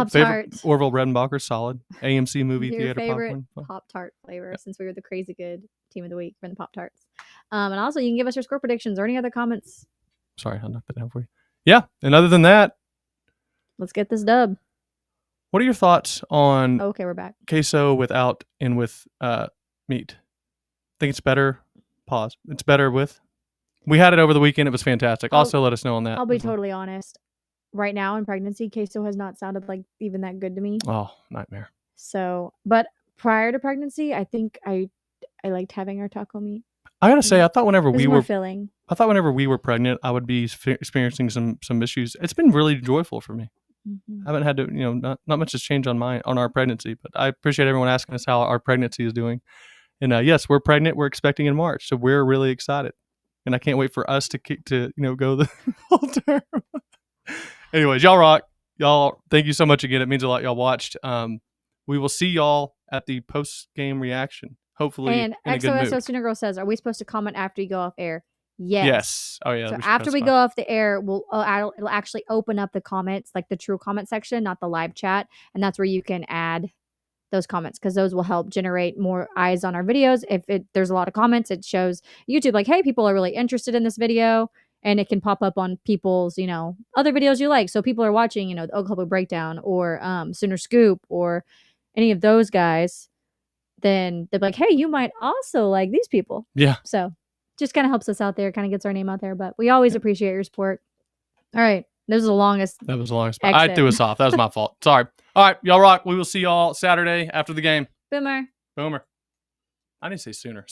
Favorite Orville Redenbacher, solid. AMC movie theater favorite popcorn. Pop-Tart flavor, since we were the crazy good team of the week for the Pop-Tarts. And also, you can give us your score predictions or any other comments. Sorry, I knocked that down for you. Yeah, and other than that, let's get this dub. What are your thoughts on okay, we're back. queso without and with meat? Think it's better? Pause. It's better with? We had it over the weekend. It was fantastic. Also, let us know on that. I'll be totally honest. Right now in pregnancy, queso has not sounded like even that good to me. Oh, nightmare. So, but prior to pregnancy, I think I liked having our taco meat. I gotta say, I thought whenever we were filling. I thought whenever we were pregnant, I would be experiencing some issues. It's been really joyful for me. I haven't had to, not much has changed on our pregnancy, but I appreciate everyone asking us how our pregnancy is doing. And yes, we're pregnant. We're expecting in March, so we're really excited, and I can't wait for us to go the whole term. Anyways, y'all rock. Y'all, thank you so much again. It means a lot y'all watched. We will see y'all at the post-game reaction. Hopefully, and XOXO Sooner Girl says, are we supposed to comment after you go off air? Yes. Oh, yeah. So after we go off the air, it'll actually open up the comments, like the true comment section, not the live chat. And that's where you can add those comments because those will help generate more eyes on our videos. If there's a lot of comments, it shows YouTube like, hey, people are really interested in this video. And it can pop up on people's, other videos you like. So people are watching, the Oklahoma Breakdown or Sooner Scoop or any of those guys. Then they're like, hey, you might also like these people. Yeah. So just kind of helps us out there, kind of gets our name out there. But we always appreciate your support. All right. That was the longest. I threw us off. That was my fault. Sorry. All right. Y'all rock. We will see y'all Saturday after the game. Boomer. I didn't say sooner.